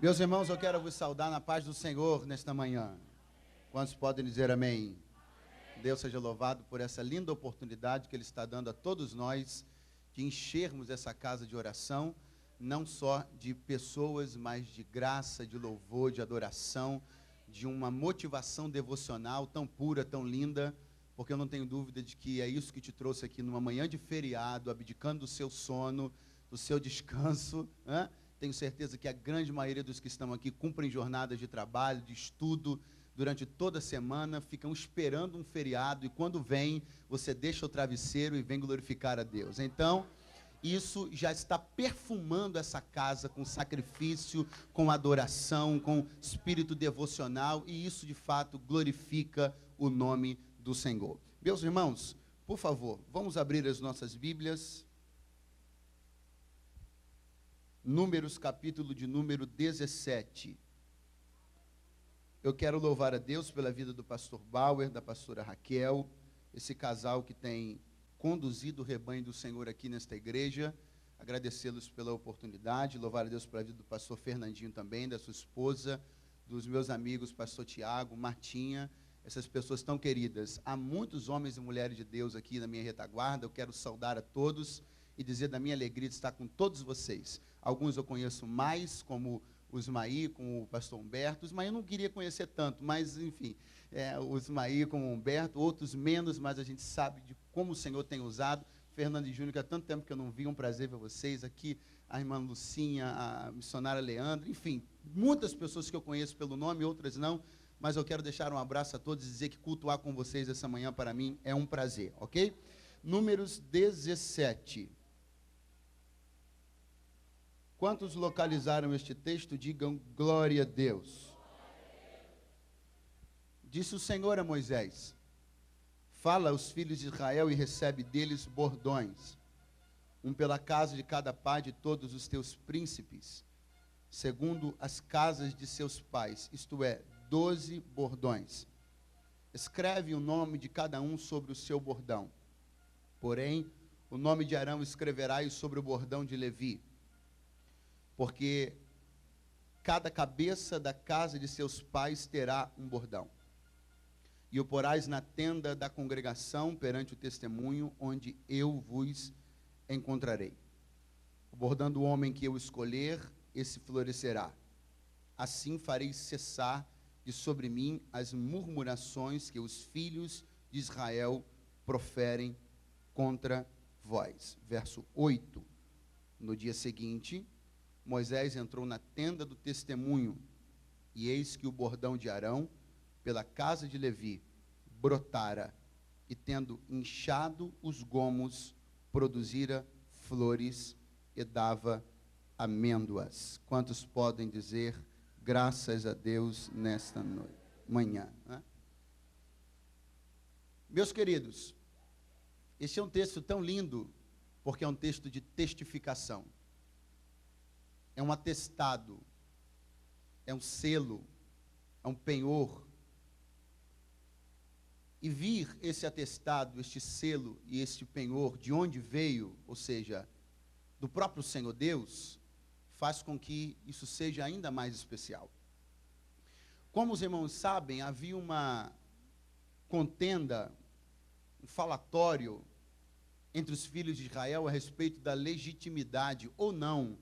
Meus irmãos, eu quero vos saudar na paz do Senhor nesta manhã. Quantos podem dizer amém? Deus seja louvado por essa linda oportunidade que Ele está dando a todos nós de enchermos essa casa de oração, não só de pessoas, mas de graça, de louvor, de adoração, de uma motivação devocional tão pura, tão linda, porque eu não tenho dúvida de que é isso que te trouxe aqui numa manhã de feriado, abdicando do seu sono, do seu descanso, né? Tenho certeza que a grande maioria dos que estão aqui cumprem jornadas de trabalho, de estudo, durante toda a semana, ficam esperando um feriado, e quando vem, você deixa o travesseiro e vem glorificar a Deus. Então, isso já está perfumando essa casa com sacrifício, com adoração, com espírito devocional, e isso, de fato, glorifica o nome do Senhor. Meus irmãos, por favor, vamos abrir as nossas Bíblias. Números, capítulo de número 17. Eu quero louvar a Deus pela vida do pastor Bauer, da pastora Raquel, esse casal que tem conduzido o rebanho do Senhor aqui nesta igreja. Agradecê-los pela oportunidade, louvar a Deus pela vida do pastor Fernandinho também, da sua esposa, dos meus amigos, pastor Tiago, Martinha, essas pessoas tão queridas. Há muitos homens e mulheres de Deus aqui na minha retaguarda, eu quero saudar a todos e dizer da minha alegria de estar com todos vocês. Alguns eu conheço mais, como o Ismaí, com o pastor Humberto. O Ismaí eu não queria conhecer tanto, mas, enfim, o Ismaí com o Humberto, outros menos, mas a gente sabe de como o Senhor tem usado. Fernando e Júnior, que há tanto tempo que eu não vi, um prazer ver vocês aqui, a irmã Lucinha, a missionária Leandro, enfim, muitas pessoas que eu conheço pelo nome, outras não, mas eu quero deixar um abraço a todos e dizer que cultuar com vocês essa manhã, para mim, é um prazer, ok? Números 17. Quantos localizaram este texto, digam glória a Deus. Disse o Senhor a Moisés: fala aos filhos de Israel e recebe deles bordões, um pela casa de cada pai de todos os teus príncipes, segundo as casas de seus pais, isto é, 12 bordões. Escreve o nome de cada um sobre o seu bordão. Porém, o nome de Arão escreverás sobre o bordão de Levi, porque cada cabeça da casa de seus pais terá um bordão. E o porás na tenda da congregação perante o testemunho, onde eu vos encontrarei. O bordão do homem que eu escolher, esse florescerá. Assim farei cessar de sobre mim as murmurações que os filhos de Israel proferem contra vós. Verso 8. No dia seguinte, Moisés entrou na tenda do testemunho, e eis que o bordão de Arão, pela casa de Levi, brotara, e tendo inchado os gomos, produzira flores e dava amêndoas. Quantos podem dizer graças a Deus nesta manhã? Né? Meus queridos, este é um texto tão lindo, porque é um texto de testificação. É um atestado, é um selo, é um penhor. E vir esse atestado, este selo e este penhor, de onde veio, ou seja, do próprio Senhor Deus, faz com que isso seja ainda mais especial. Como os irmãos sabem, havia uma contenda, um falatório entre os filhos de Israel a respeito da legitimidade ou não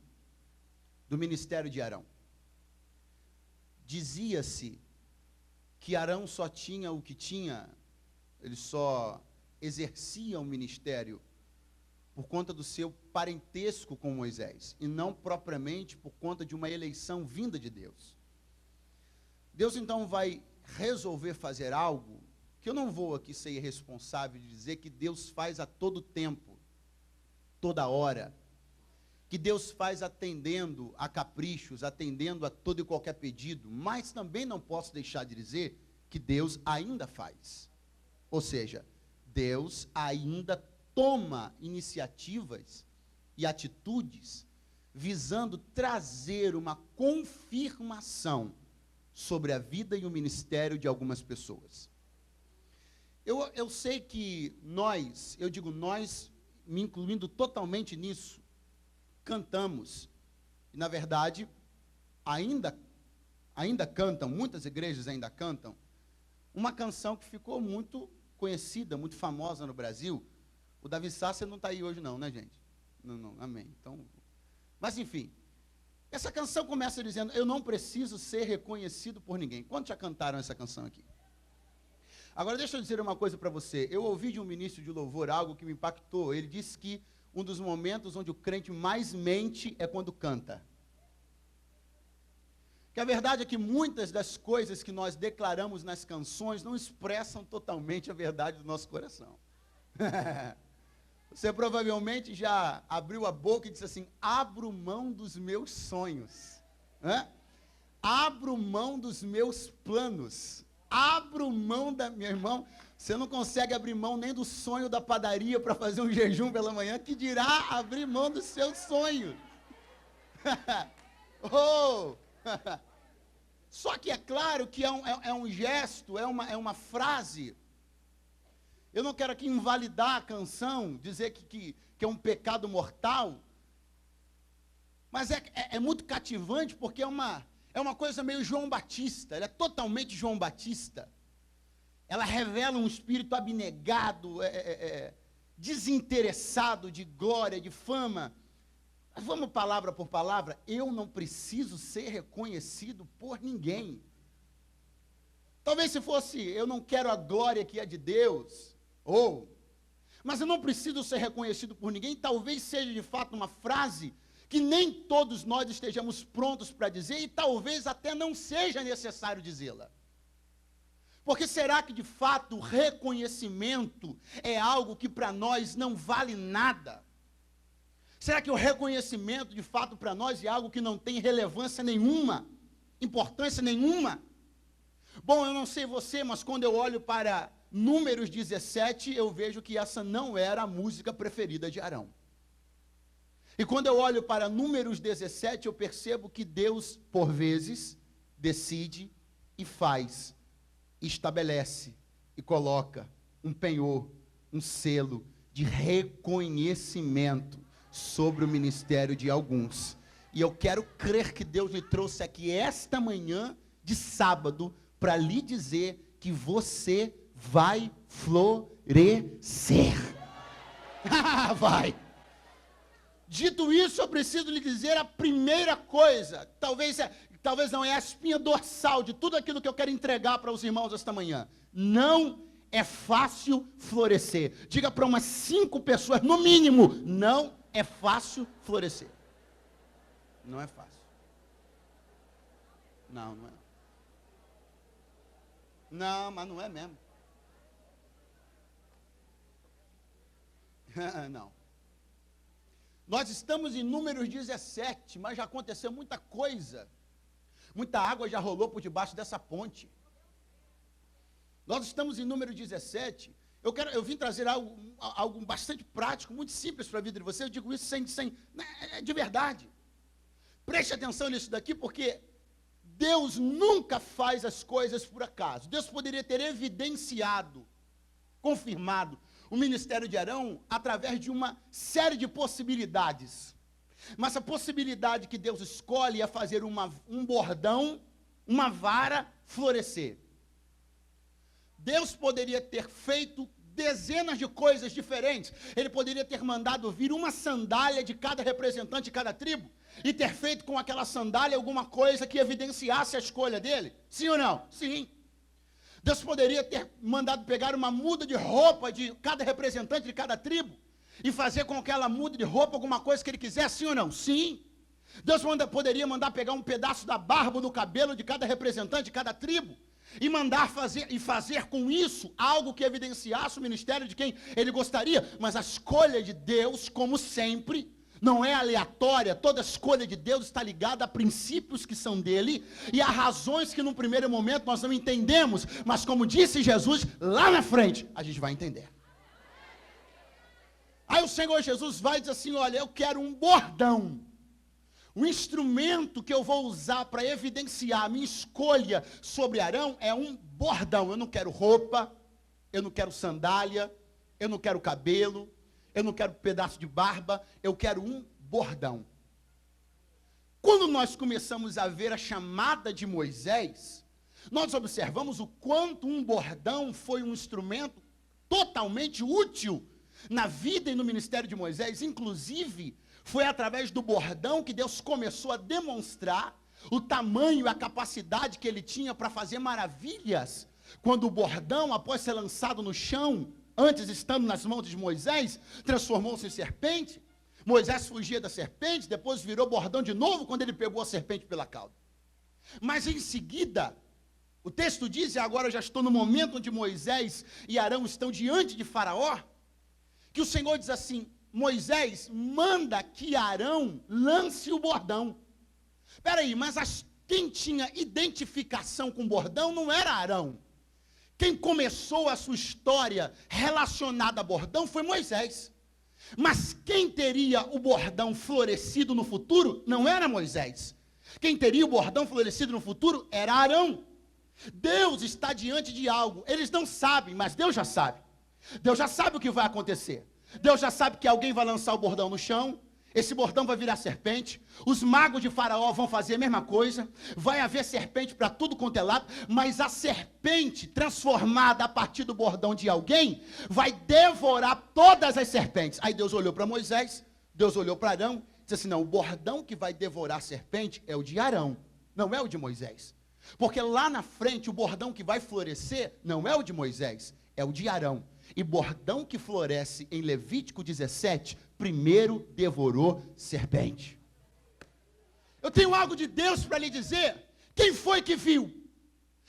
do ministério de Arão. Dizia-se que Arão só tinha o que tinha, ele só exercia o ministério por conta do seu parentesco com Moisés, e não propriamente por conta de uma eleição vinda de Deus. Deus então vai resolver fazer algo que eu não vou aqui ser irresponsável de dizer que Deus faz a todo tempo, toda hora, que Deus faz atendendo a caprichos, atendendo a todo e qualquer pedido, mas também não posso deixar de dizer que Deus ainda faz. Ou seja, Deus ainda toma iniciativas e atitudes visando trazer uma confirmação sobre a vida e o ministério de algumas pessoas. Eu sei que nós, eu digo nós, me incluindo totalmente nisso, cantamos. E, na verdade, ainda cantam, muitas igrejas ainda cantam, uma canção que ficou muito conhecida, muito famosa no Brasil. O Davi Sácia não está aí hoje não, né, gente? Não, amém. Então, mas, enfim, essa canção começa dizendo, eu não preciso ser reconhecido por ninguém. Quantos já cantaram essa canção aqui? Agora, deixa eu dizer uma coisa para você. Eu ouvi de um ministro de louvor algo que me impactou. Ele disse que um dos momentos onde o crente mais mente é quando canta. Que a verdade é que muitas das coisas que nós declaramos nas canções não expressam totalmente a verdade do nosso coração. Você provavelmente já abriu a boca e disse assim, abro mão dos meus sonhos. Abro mão dos meus planos. Abro mão da... Meu irmão, você não consegue abrir mão nem do sonho da padaria para fazer um jejum pela manhã, que dirá abrir mão do seu sonho. Oh! Só que é claro que é um gesto, é uma frase. Eu não quero aqui invalidar a canção, dizer que é um pecado mortal, mas é muito cativante, porque é uma coisa meio João Batista, ela é totalmente João Batista. Ela revela um espírito abnegado, desinteressado de glória, de fama. Mas vamos palavra por palavra, eu não preciso ser reconhecido por ninguém. Talvez se fosse, eu não quero a glória que é de Deus, mas eu não preciso ser reconhecido por ninguém, talvez seja de fato uma frase que nem todos nós estejamos prontos para dizer, e talvez até não seja necessário dizê-la. Porque será que de fato o reconhecimento é algo que para nós não vale nada? Será que o reconhecimento, de fato, para nós é algo que não tem relevância nenhuma, importância nenhuma? Bom, eu não sei você, mas quando eu olho para Números 17, eu vejo que essa não era a música preferida de Arão. E quando eu olho para Números 17, eu percebo que Deus, por vezes, decide e faz, estabelece e coloca um penhor, um selo de reconhecimento sobre o ministério de alguns. E eu quero crer que Deus me trouxe aqui esta manhã de sábado para lhe dizer que você vai florescer. Vai. Dito isso, eu preciso lhe dizer a primeira coisa, talvez não é a espinha dorsal de tudo aquilo que eu quero entregar para os irmãos esta manhã. Não é fácil florescer. Diga para umas 5 pessoas, no mínimo, não é fácil florescer. Não é fácil. Não é. Não, mas não é mesmo. Não. Nós estamos em Números 17, mas já aconteceu muita coisa. Muita água já rolou por debaixo dessa ponte. Nós estamos em Números 17. Eu vim trazer algo bastante prático, muito simples para a vida de você. Eu digo isso de verdade. Preste atenção nisso daqui, porque Deus nunca faz as coisas por acaso. Deus poderia ter evidenciado, confirmado o ministério de Arão através de uma série de possibilidades. Mas a possibilidade que Deus escolhe é fazer um bordão, uma vara florescer. Deus poderia ter feito dezenas de coisas diferentes. Ele poderia ter mandado vir uma sandália de cada representante de cada tribo e ter feito com aquela sandália alguma coisa que evidenciasse a escolha dele. Sim ou não? Sim. Deus poderia ter mandado pegar uma muda de roupa de cada representante de cada tribo e fazer com aquela muda de roupa alguma coisa que ele quisesse, sim ou não? Sim. Deus poderia mandar pegar um pedaço da barba, do cabelo de cada representante de cada tribo e fazer com isso algo que evidenciasse o ministério de quem ele gostaria. Mas a escolha de Deus, como sempre, não é aleatória. Toda escolha de Deus está ligada a princípios que são dele e a razões que num primeiro momento nós não entendemos, mas como disse Jesus, lá na frente a gente vai entender. Aí o Senhor Jesus vai e diz assim, olha, eu quero um bordão. O instrumento que eu vou usar para evidenciar a minha escolha sobre Arão é um bordão. Eu não quero roupa, eu não quero sandália, eu não quero cabelo, eu não quero pedaço de barba, eu quero um bordão. quando nós começamos a ver a chamada de Moisés, nós observamos o quanto um bordão foi um instrumento totalmente útil na vida e no ministério de Moisés. Inclusive, foi através do bordão que Deus começou a demonstrar o tamanho e a capacidade que ele tinha para fazer maravilhas. Quando o bordão, após ser lançado no chão, antes estando nas mãos de Moisés, transformou-se em serpente. Moisés fugia da serpente, depois virou bordão de novo quando ele pegou a serpente pela cauda. Mas em seguida, o texto diz, e agora eu já estou no momento onde Moisés e Arão estão diante de Faraó, que o Senhor diz assim: Moisés, manda que Arão lance o bordão. Espera aí, mas quem tinha identificação com o bordão não era Arão. Quem começou a sua história relacionada a bordão foi Moisés. Mas quem teria o bordão florescido no futuro não era Moisés. Quem teria o bordão florescido no futuro era Arão. Deus está diante de algo. Eles não sabem, mas Deus já sabe. Deus já sabe o que vai acontecer. Deus já sabe que alguém vai lançar o bordão no chão. Esse bordão vai virar serpente. Os magos de Faraó vão fazer a mesma coisa. Vai haver serpente para tudo quanto é lado. Mas a serpente transformada a partir do bordão de alguém vai devorar todas as serpentes. Aí Deus olhou para Moisés, Deus olhou para Arão, disse assim: não, o bordão que vai devorar a serpente é o de Arão, não é o de Moisés. Porque lá na frente o bordão que vai florescer não é o de Moisés, é o de Arão. E bordão que floresce em Levítico 17, primeiro devorou serpente. Eu tenho algo de Deus para lhe dizer. Quem foi que viu?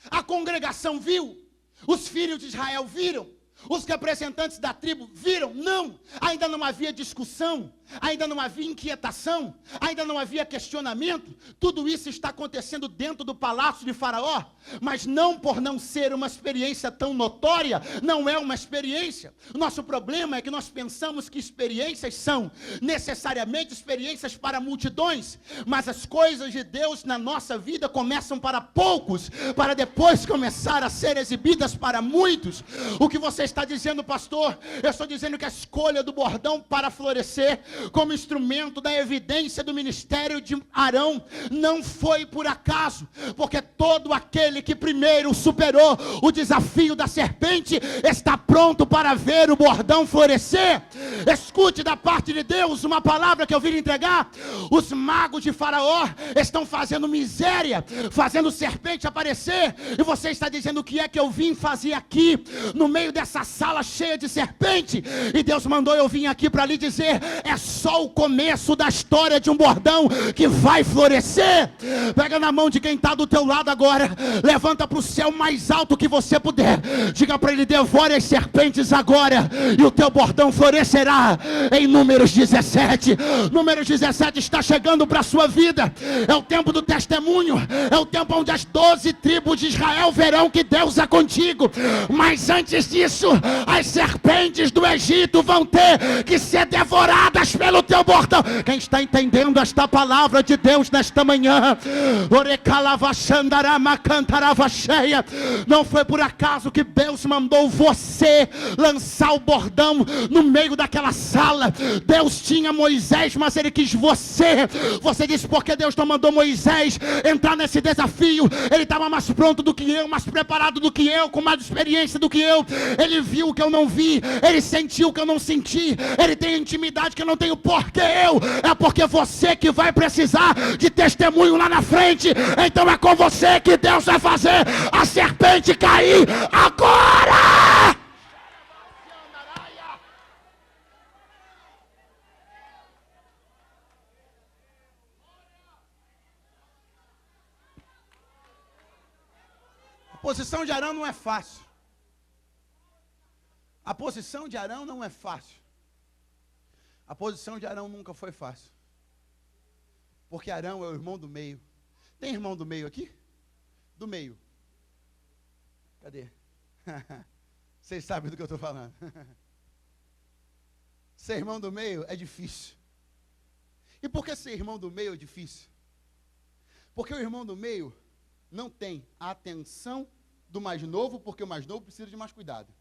A congregação viu? Os filhos de Israel viram? Os representantes da tribo viram? Não, ainda não havia discussão, ainda não havia inquietação, ainda não havia questionamento. Tudo isso está acontecendo dentro do palácio de Faraó, mas não por não ser uma experiência tão notória, não é uma experiência. O nosso problema é que nós pensamos que experiências são necessariamente experiências para multidões, mas as coisas de Deus na nossa vida começam para poucos, para depois começar a ser exibidas para muitos. O que você está dizendo, pastor? Eu estou dizendo que a escolha do bordão para florescer como instrumento da evidência do ministério de Arão não foi por acaso, porque todo aquele que primeiro superou o desafio da serpente está pronto para ver o bordão florescer. Escute da parte de Deus uma palavra que eu vim entregar. Os magos de Faraó estão fazendo miséria, fazendo serpente aparecer, e você está dizendo: o que é que eu vim fazer aqui no meio dessa sala cheia de serpente? E Deus mandou eu vir aqui para lhe dizer: é só o começo da história de um bordão que vai florescer. Pega na mão de quem está do teu lado agora, levanta para o céu mais alto que você puder, diga para ele: devore as serpentes agora, e o teu bordão florescerá. Em Números 17, Números 17 está chegando para a sua vida. É o tempo do testemunho, é o tempo onde as 12 tribos de Israel verão que Deus é contigo. Mas antes disso, as serpentes do Egito vão ter que ser devoradas pelo teu bordão. Quem está entendendo esta palavra de Deus nesta manhã? Não foi por acaso que Deus mandou você lançar o bordão no meio daquela sala. Deus tinha Moisés, mas ele quis você. Você disse: porque Deus não mandou Moisés entrar nesse desafio? Ele estava mais pronto do que eu, mais preparado do que eu, com mais experiência do que eu. Ele viu o que eu não vi, ele sentiu o que eu não senti, ele tem intimidade que eu não tenho. Porque eu, é porque você que vai precisar de testemunho lá na frente. Então é com você que Deus vai fazer a serpente cair agora. A posição de Arão não é fácil. A posição de Arão não é fácil. A posição de Arão nunca foi fácil. Porque Arão é o irmão do meio. Tem irmão do meio aqui? Do meio. Cadê? Vocês sabem do que eu estou falando. Ser irmão do meio é difícil. E por que ser irmão do meio é difícil? Porque o irmão do meio não tem a atenção do mais novo, porque o mais novo precisa de mais cuidado.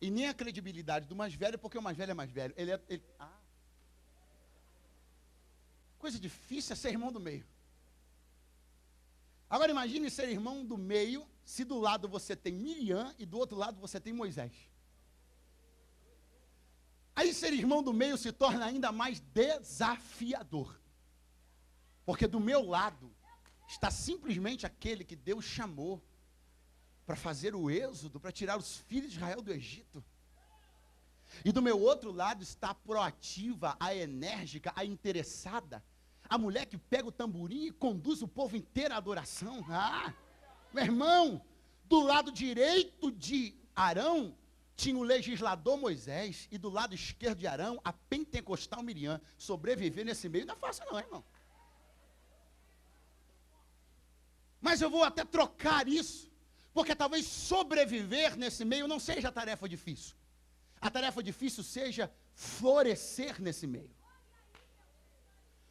E nem a credibilidade do mais velho, porque o mais velho é mais velho. Coisa difícil é ser irmão do meio. Agora imagine ser irmão do meio, se do lado você tem Miriam e do outro lado você tem Moisés. Aí ser irmão do meio se torna ainda mais desafiador. Porque do meu lado está simplesmente aquele que Deus chamou para fazer o êxodo, para tirar os filhos de Israel do Egito. E do meu outro lado está a proativa, a enérgica, a interessada, a mulher que pega o tamborim e conduz o povo inteiro à adoração. Ah, meu irmão, do lado direito de Arão tinha o legislador Moisés e do lado esquerdo de Arão a pentecostal Miriam. Sobreviver nesse meio não é fácil não, irmão. Mas eu vou até trocar isso, porque talvez sobreviver nesse meio não seja a tarefa difícil. A tarefa difícil seja florescer nesse meio.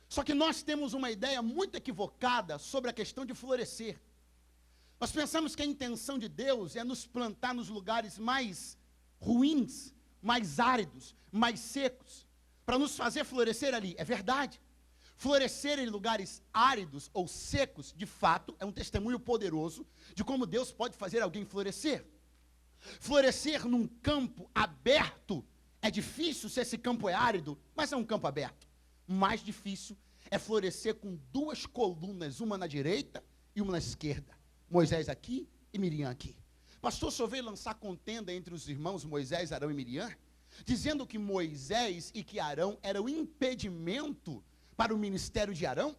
Só que nós temos uma ideia muito equivocada sobre a questão de florescer. Nós pensamos que a intenção de Deus é nos plantar nos lugares mais ruins, mais áridos, mais secos, para nos fazer florescer ali. É verdade. Florescer em lugares áridos ou secos, de fato, é um testemunho poderoso de como Deus pode fazer alguém florescer. Florescer num campo aberto é difícil se esse campo é árido, mas é um campo aberto. Mais difícil é florescer com duas colunas, uma na direita e uma na esquerda. Moisés aqui e Miriam aqui. Pastor, o senhor veio lançar contenda entre os irmãos Moisés, Arão e Miriam, dizendo que Moisés e que Arão eram impedimento para o ministério de Arão?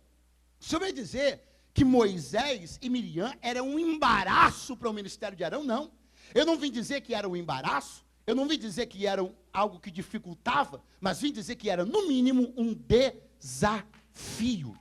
O senhor veio dizer que Moisés e Miriam eram um embaraço para o ministério de Arão? Não. Eu não vim dizer que era um embaraço, eu não vim dizer que era algo que dificultava, mas vim dizer que era, no mínimo, um desafio.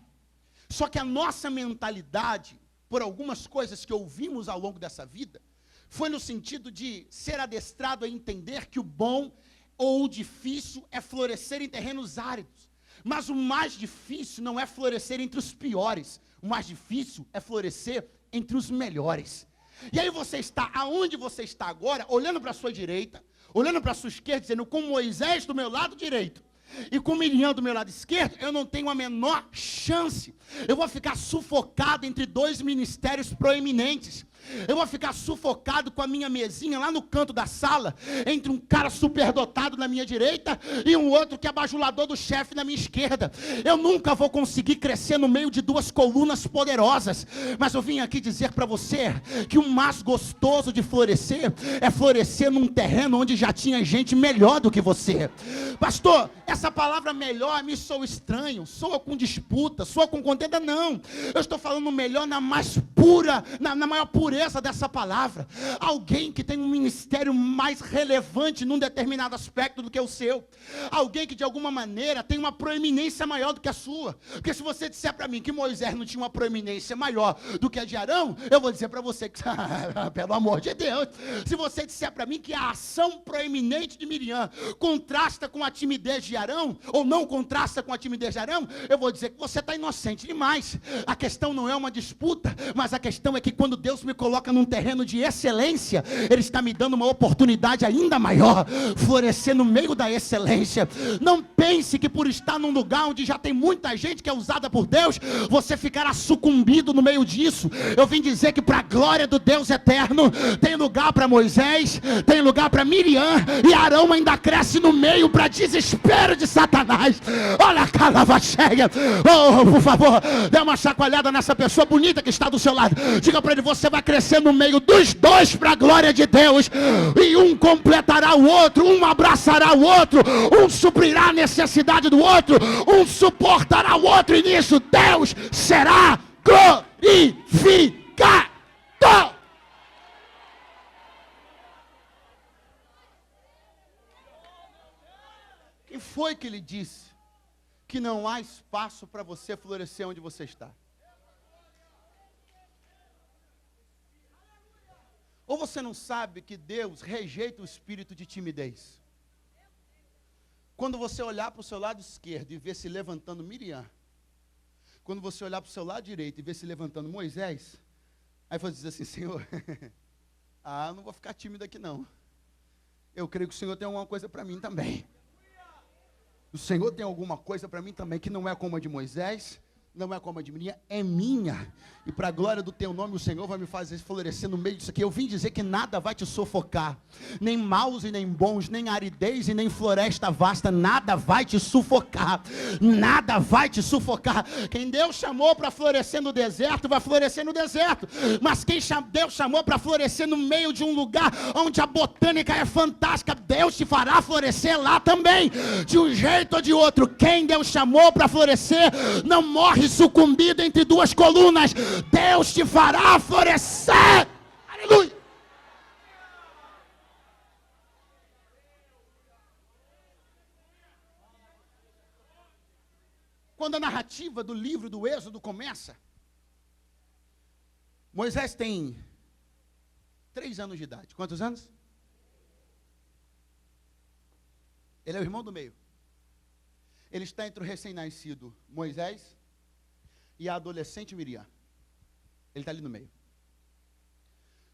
Só que a nossa mentalidade, por algumas coisas que ouvimos ao longo dessa vida, foi no sentido de ser adestrado a entender que o bom ou o difícil é florescer em terrenos áridos. Mas o mais difícil não é florescer entre os piores, o mais difícil é florescer entre os melhores. E aí você está, aonde você está agora, olhando para a sua direita, olhando para a sua esquerda, dizendo, com Moisés do meu lado direito, e com Miriam do meu lado esquerdo, eu não tenho a menor chance. Eu vou ficar sufocado entre dois ministérios proeminentes. Eu vou ficar sufocado com a minha mesinha lá no canto da sala, entre um cara superdotado na minha direita e um outro que é bajulador do chefe na minha esquerda. Eu nunca vou conseguir crescer no meio de duas colunas poderosas. Mas eu vim aqui dizer para você que o mais gostoso de florescer é florescer num terreno onde já tinha gente melhor do que você. Pastor, essa palavra melhor me soa estranho, soa com disputa, soa com contenda. Não, eu estou falando melhor na mais pura, na maior pureza dessa palavra. Alguém que tem um ministério mais relevante num determinado aspecto do que o seu. Alguém que de alguma maneira tem uma proeminência maior do que a sua. Porque se você disser para mim que Moisés não tinha uma proeminência maior do que a de Arão, eu vou dizer para você que, pelo amor de Deus, se você disser para mim que a ação proeminente de Miriam contrasta com a timidez de Arão, ou não contrasta com a timidez de Arão, eu vou dizer que você está inocente demais. A questão não é uma disputa, mas a questão é que quando Deus me coloca num terreno de excelência, Ele está me dando uma oportunidade ainda maior, florescer no meio da excelência. Não pense que por estar num lugar onde já tem muita gente que é usada por Deus, você ficará sucumbido no meio disso. Eu vim dizer que para a glória do Deus eterno, tem lugar para Moisés, tem lugar para Miriam, e Arão ainda cresce no meio para desespero de Satanás. Olha a calava cheia. Oh, por favor, dê uma chacoalhada nessa pessoa bonita que está do seu lado. Diga para ele, você vai crescer no meio dos dois para a glória de Deus, e um completará o outro, um abraçará o outro, um suprirá a necessidade do outro, um suportará o outro, e nisso Deus será glorificado. Quem foi que lhe disse que não há espaço para você florescer onde você está? Ou você não sabe que Deus rejeita o espírito de timidez? Quando você olhar para o seu lado esquerdo e ver se levantando Miriam, quando você olhar para o seu lado direito e ver se levantando Moisés, aí você diz assim, Senhor, não vou ficar tímido aqui não. Eu creio que o Senhor tem alguma coisa para mim também. O Senhor tem alguma coisa para mim também que não é como a de Moisés, não é como a de Miriam, é minha. E para a glória do teu nome, o Senhor vai me fazer florescer no meio disso aqui. Eu vim dizer que nada vai te sufocar, nem maus e nem bons, nem aridez e nem floresta vasta, nada vai te sufocar, nada vai te sufocar. Quem Deus chamou para florescer no deserto, vai florescer no deserto, mas quem Deus chamou para florescer no meio de um lugar onde a botânica é fantástica, Deus te fará florescer lá também, de um jeito ou de outro. Quem Deus chamou para florescer, não morre sucumbido entre duas colunas. Deus te fará florescer. Aleluia. Quando a narrativa do livro do Êxodo começa, Moisés tem 3 anos de idade. Quantos anos? Ele é o irmão do meio. Ele está entre o recém-nascido Moisés e a adolescente Miriam. Ele está ali no meio.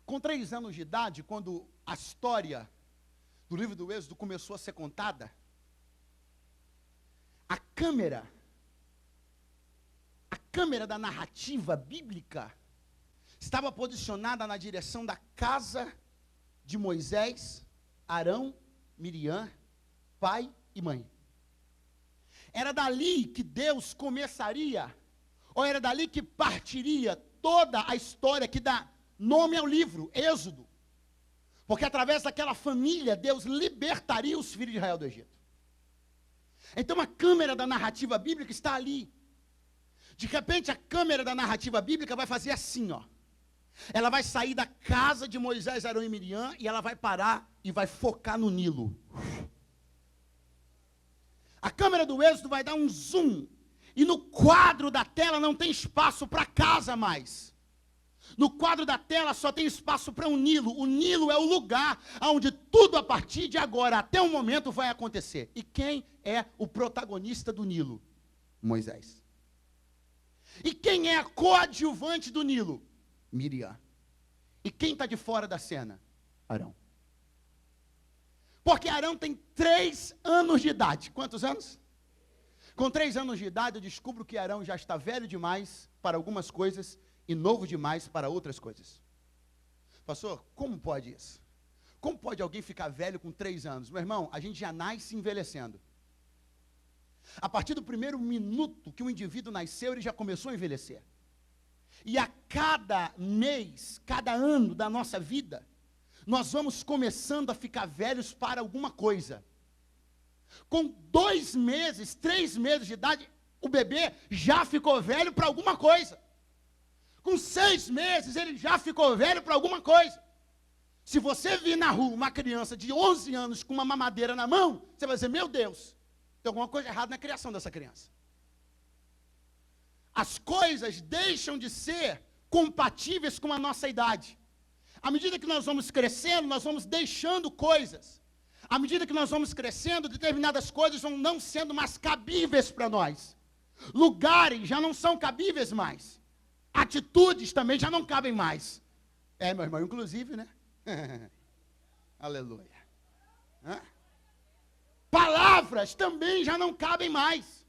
Com 3 anos de idade, quando a história do livro do Êxodo começou a ser contada, a câmera da narrativa bíblica estava posicionada na direção da casa de Moisés, Arão, Miriam, pai e mãe. Era dali que Deus começaria, ou era dali que partiria toda a história que dá nome ao livro, Êxodo. Porque através daquela família, Deus libertaria os filhos de Israel do Egito. Então a câmera da narrativa bíblica está ali. De repente a câmera da narrativa bíblica vai fazer assim, ó. Ela vai sair da casa de Moisés, Arão e Miriam e ela vai parar e vai focar no Nilo. A câmera do Êxodo vai dar um zoom. E no quadro da tela não tem espaço para casa mais. No quadro da tela só tem espaço para o Nilo. O Nilo é o lugar onde tudo a partir de agora, até o momento, vai acontecer. E quem é o protagonista do Nilo? Moisés. E quem é a coadjuvante do Nilo? Miriam. E quem está de fora da cena? Arão. Porque Arão tem 3 anos de idade. Quantos anos? Com 3 anos de idade, eu descubro que Arão já está velho demais para algumas coisas e novo demais para outras coisas. Pastor, como pode isso? Como pode alguém ficar velho com 3 anos? Meu irmão, a gente já nasce envelhecendo. A partir do primeiro minuto que o indivíduo nasceu, ele já começou a envelhecer. E a cada mês, cada ano da nossa vida, nós vamos começando a ficar velhos para alguma coisa. Com 2 meses, 3 meses de idade, o bebê já ficou velho para alguma coisa. Com 6 meses, ele já ficou velho para alguma coisa. Se você vir na rua uma criança de 11 anos com uma mamadeira na mão, você vai dizer, meu Deus, tem alguma coisa errada na criação dessa criança. As coisas deixam de ser compatíveis com a nossa idade. À medida que nós vamos crescendo, nós vamos deixando coisas. À medida que nós vamos crescendo, determinadas coisas vão não sendo mais cabíveis para nós. Lugares já não são cabíveis mais. Atitudes também já não cabem mais. Meu irmão, inclusive, né? Aleluia. Palavras também já não cabem mais.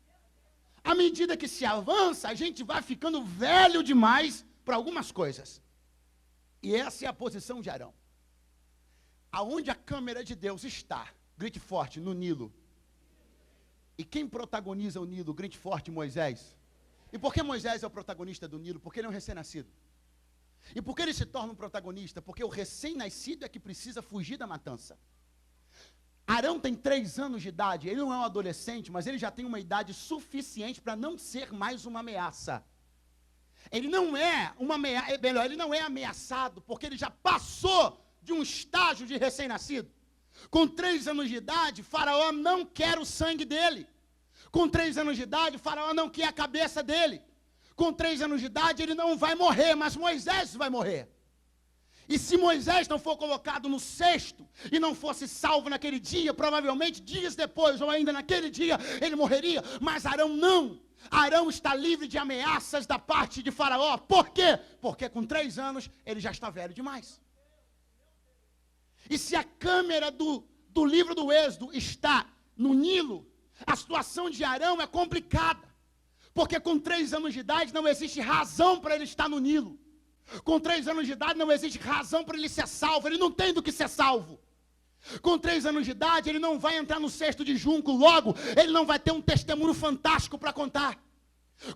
À medida que se avança, a gente vai ficando velho demais para algumas coisas. E essa é a posição de Arão. Aonde a câmera de Deus está, grite forte, no Nilo. E quem protagoniza o Nilo, grite forte, Moisés. E por que Moisés é o protagonista do Nilo? Porque ele é um recém-nascido. E por que ele se torna um protagonista? Porque o recém-nascido é que precisa fugir da matança. Arão tem 3 anos de idade, ele não é um adolescente, mas ele já tem uma idade suficiente para não ser mais uma ameaça. Ele não é uma ameaça, ele não é ameaçado, porque ele já passou de um estágio de recém-nascido. Com 3 anos de idade, Faraó não quer o sangue dele. Com 3 anos de idade, Faraó não quer a cabeça dele. Com 3 anos de idade, ele não vai morrer, mas Moisés vai morrer. E se Moisés não for colocado no cesto e não fosse salvo naquele dia, provavelmente dias depois, ou ainda naquele dia, ele morreria. Mas Arão não. Arão está livre de ameaças da parte de Faraó. Por quê? Porque com 3 anos, ele já está velho demais. E se a câmera do livro do Êxodo está no Nilo, A situação de Arão é complicada, porque com 3 anos de idade não existe razão para ele estar no Nilo. Com 3 anos de idade não existe razão para ele ser salvo, ele não tem do que ser salvo. Com 3 anos de idade ele não vai entrar no cesto de junco, logo ele não vai ter um testemunho fantástico para contar.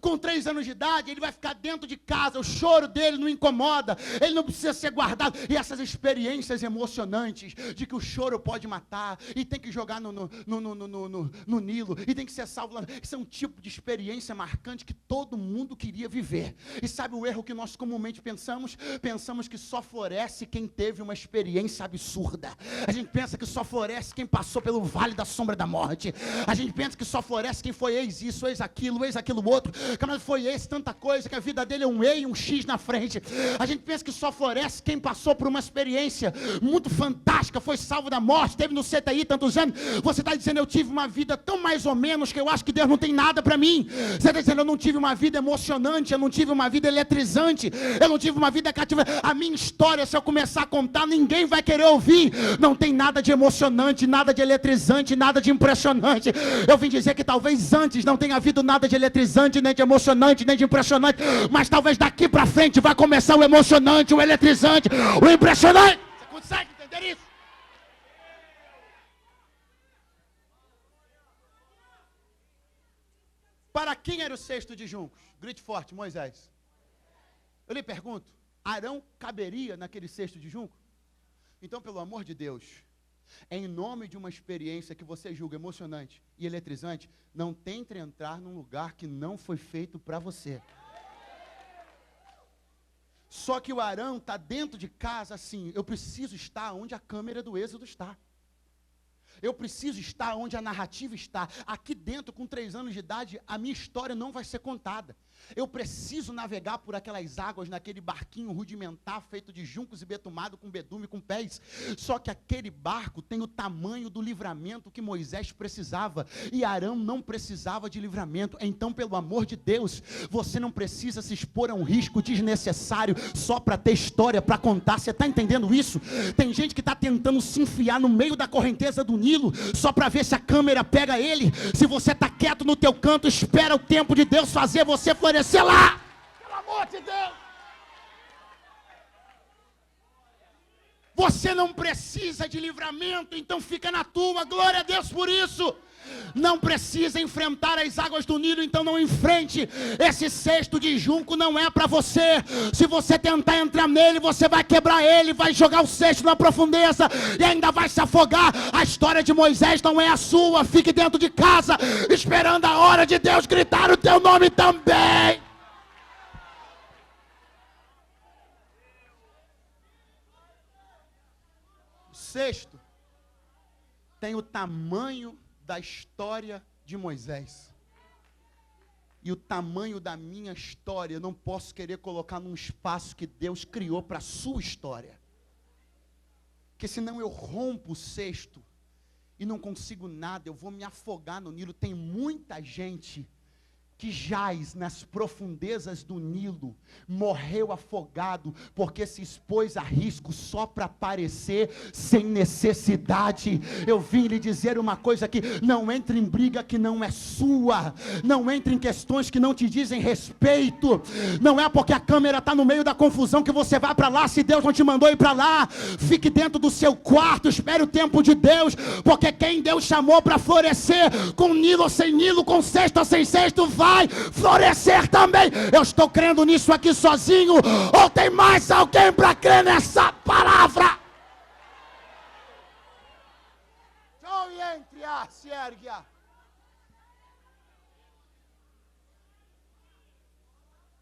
Com 3 anos de idade, ele vai ficar dentro de casa, o choro dele não incomoda, ele não precisa ser guardado. E essas experiências emocionantes, de que o choro pode matar, e tem que jogar no Nilo, e tem que ser salvo lá. Isso é um tipo de experiência marcante que todo mundo queria viver. E sabe o erro que nós comumente pensamos? Pensamos que só floresce quem teve uma experiência absurda. A gente pensa que só floresce quem passou pelo vale da sombra da morte. A gente pensa que só floresce quem foi ex isso, ex aquilo outro. Camarada, foi esse, tanta coisa, que a vida dele é um E e um X na frente. A gente pensa que só floresce quem passou por uma experiência muito fantástica, foi salvo da morte, teve no CTI tantos anos. Você está dizendo, eu tive uma vida tão mais ou menos, que eu acho que Deus não tem nada para mim. Você está dizendo, eu não tive uma vida emocionante, eu não tive uma vida eletrizante, eu não tive uma vida cativa. A minha história, se eu começar a contar, ninguém vai querer ouvir. Não tem nada de emocionante, nada de eletrizante, nada de impressionante. Eu vim dizer que talvez antes não tenha havido nada de eletrizante, nem de emocionante, nem de impressionante, mas talvez daqui para frente vai começar o emocionante, o eletrizante, o impressionante. Você consegue entender isso? Para quem era o cesto de juncos? Grite forte, Moisés. Eu lhe pergunto, Arão caberia naquele cesto de junco? Então, pelo amor de Deus, em nome de uma experiência que você julga emocionante e eletrizante, não tente entrar num lugar que não foi feito para você. Só que o Arão está dentro de casa assim, eu preciso estar onde a câmera do Êxodo está. Eu preciso estar onde a narrativa está. Aqui dentro, com 3 anos de idade, a minha história não vai ser contada. Eu preciso navegar por aquelas águas, naquele barquinho rudimentar, feito de juncos e betumado, com bedume, com pés. Só que aquele barco tem o tamanho do livramento que Moisés precisava. E Arão não precisava de livramento. Então, pelo amor de Deus, você não precisa se expor a um risco desnecessário só para ter história para contar. Você está entendendo isso? Tem gente que está tentando se enfiar no meio da correnteza do Nilo, só para ver se a câmera pega ele. Se você está quieto no teu canto, espera o tempo de Deus fazer você florescer lá. Pelo amor de Deus. Você não precisa de livramento, então fica na tua. Glória a Deus por isso. Não precisa enfrentar as águas do Nilo, então não enfrente. Esse cesto de junco não é para você. Se você tentar entrar nele, você vai quebrar ele, vai jogar o cesto na profundeza e ainda vai se afogar. A história de Moisés não é a sua. Fique dentro de casa, esperando a hora de Deus gritar o teu nome também. O cesto tem o tamanho da história de Moisés. E o tamanho da minha história, eu não posso querer colocar num espaço que Deus criou para a sua história. Porque senão eu rompo o cesto e não consigo nada, eu vou me afogar no Nilo. Tem muita gente que jaz nas profundezas do Nilo, morreu afogado, porque se expôs a risco só para aparecer sem necessidade. Eu vim lhe dizer uma coisa aqui: não entre em briga que não é sua, não entre em questões que não te dizem respeito. Não é porque a câmera está no meio da confusão que você vai para lá, se Deus não te mandou ir para lá. Fique dentro do seu quarto, espere o tempo de Deus, porque quem Deus chamou para florescer, com Nilo ou sem Nilo, com cesto ou sem cesto, vai florescer também. Eu estou crendo nisso aqui sozinho, ou tem mais alguém para crer nessa palavra?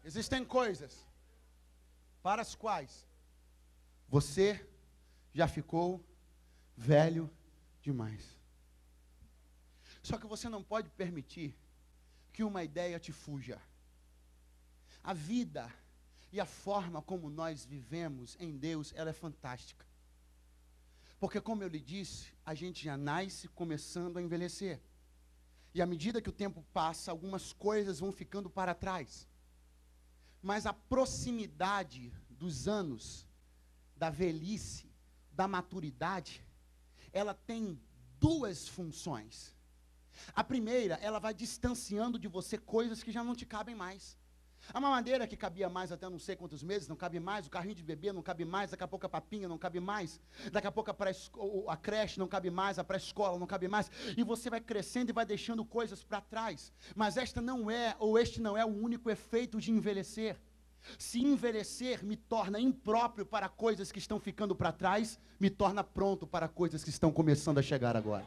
Existem coisas para as quais você já ficou velho demais. Só que você não pode permitir que uma ideia te fuja. A vida e a forma como nós vivemos em Deus, ela é fantástica. Porque, como eu lhe disse, a gente já nasce começando a envelhecer. E à medida que o tempo passa, algumas coisas vão ficando para trás. Mas a proximidade dos anos, da velhice, da maturidade, ela tem 2 funções. A primeira, ela vai distanciando de você coisas que já não te cabem mais. A mamadeira que cabia mais até não sei quantos meses, não cabe mais. O carrinho de bebê não cabe mais. Daqui a pouco a papinha não cabe mais. Daqui a pouco a creche não cabe mais. A pré-escola não cabe mais. E você vai crescendo e vai deixando coisas para trás. Mas este não é o único efeito de envelhecer. Se envelhecer me torna impróprio para coisas que estão ficando para trás, me torna pronto para coisas que estão começando a chegar agora.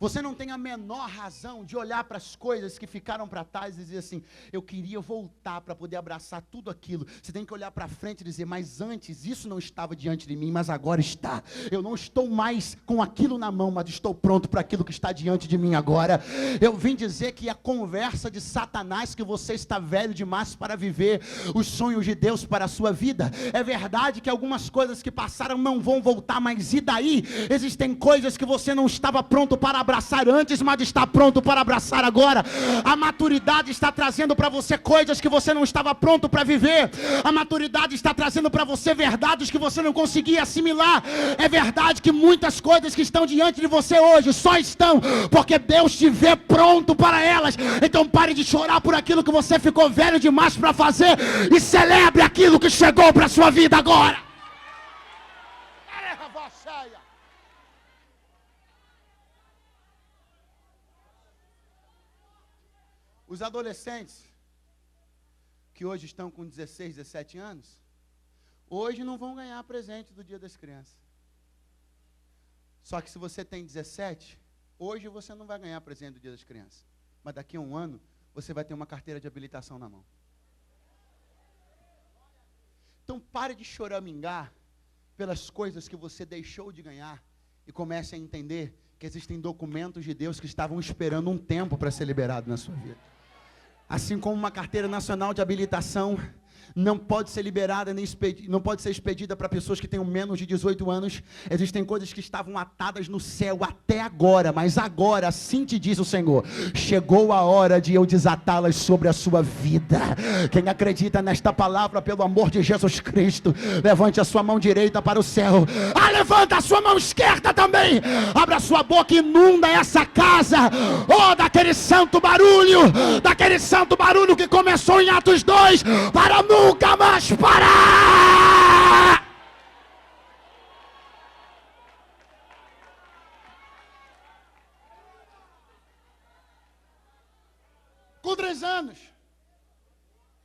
Você não tem a menor razão de olhar para as coisas que ficaram para trás e dizer assim, eu queria voltar para poder abraçar tudo aquilo. Você tem que olhar para frente e dizer, mas antes isso não estava diante de mim, mas agora está. Eu não estou mais com aquilo na mão, mas estou pronto para aquilo que está diante de mim agora. Eu vim dizer que a conversa de Satanás, que você está velho demais para viver os sonhos de Deus para a sua vida. É verdade que algumas coisas que passaram não vão voltar, mas e daí? Existem coisas que você não estava pronto para abraçar antes, mas está pronto para abraçar agora. A maturidade está trazendo para você coisas que você não estava pronto para viver. A maturidade está trazendo para você verdades que você não conseguia assimilar. É verdade que muitas coisas que estão diante de você hoje só estão porque Deus te vê pronto para elas. Então pare de chorar por aquilo que você ficou velho demais para fazer e celebre aquilo que chegou para a sua vida agora. Os adolescentes, que hoje estão com 16, 17 anos, hoje não vão ganhar presente do Dia das Crianças. Só que se você tem 17, hoje você não vai ganhar presente do Dia das Crianças. Mas daqui a um ano, você vai ter uma carteira de habilitação na mão. Então pare de choramingar pelas coisas que você deixou de ganhar e comece a entender que existem documentos de Deus que estavam esperando um tempo para ser liberado na sua vida. Assim como uma carteira nacional de habilitação não pode ser liberada, nem não pode ser expedida para pessoas que tenham menos de 18 anos. Existem coisas que estavam atadas no céu até agora, mas agora, assim te diz o Senhor, chegou a hora de eu desatá-las sobre a sua vida. Quem acredita nesta palavra, pelo amor de Jesus Cristo, levante a sua mão direita para o céu. Levanta a sua mão esquerda também. Abra a sua boca e inunda essa casa. Daquele santo barulho que começou em Atos 2, para nunca mais parar. Com 3 anos,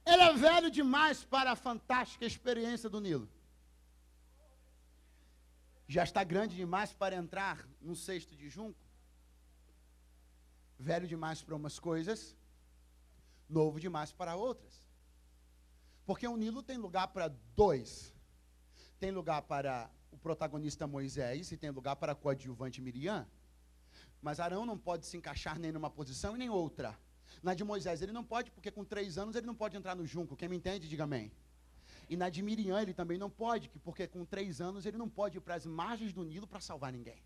ele é velho demais para a fantástica experiência do Nilo. Já está grande demais para entrar no cesto de junco. Velho demais para umas coisas, novo demais para outras. Porque o Nilo tem lugar para 2. Tem lugar para o protagonista Moisés e tem lugar para a coadjuvante Miriam. Mas Arão não pode se encaixar nem numa posição e nem outra. Na de Moisés ele não pode, porque com 3 anos ele não pode entrar no junco. Quem me entende, diga amém. E na de Miriam ele também não pode, porque com 3 anos ele não pode ir para as margens do Nilo para salvar ninguém.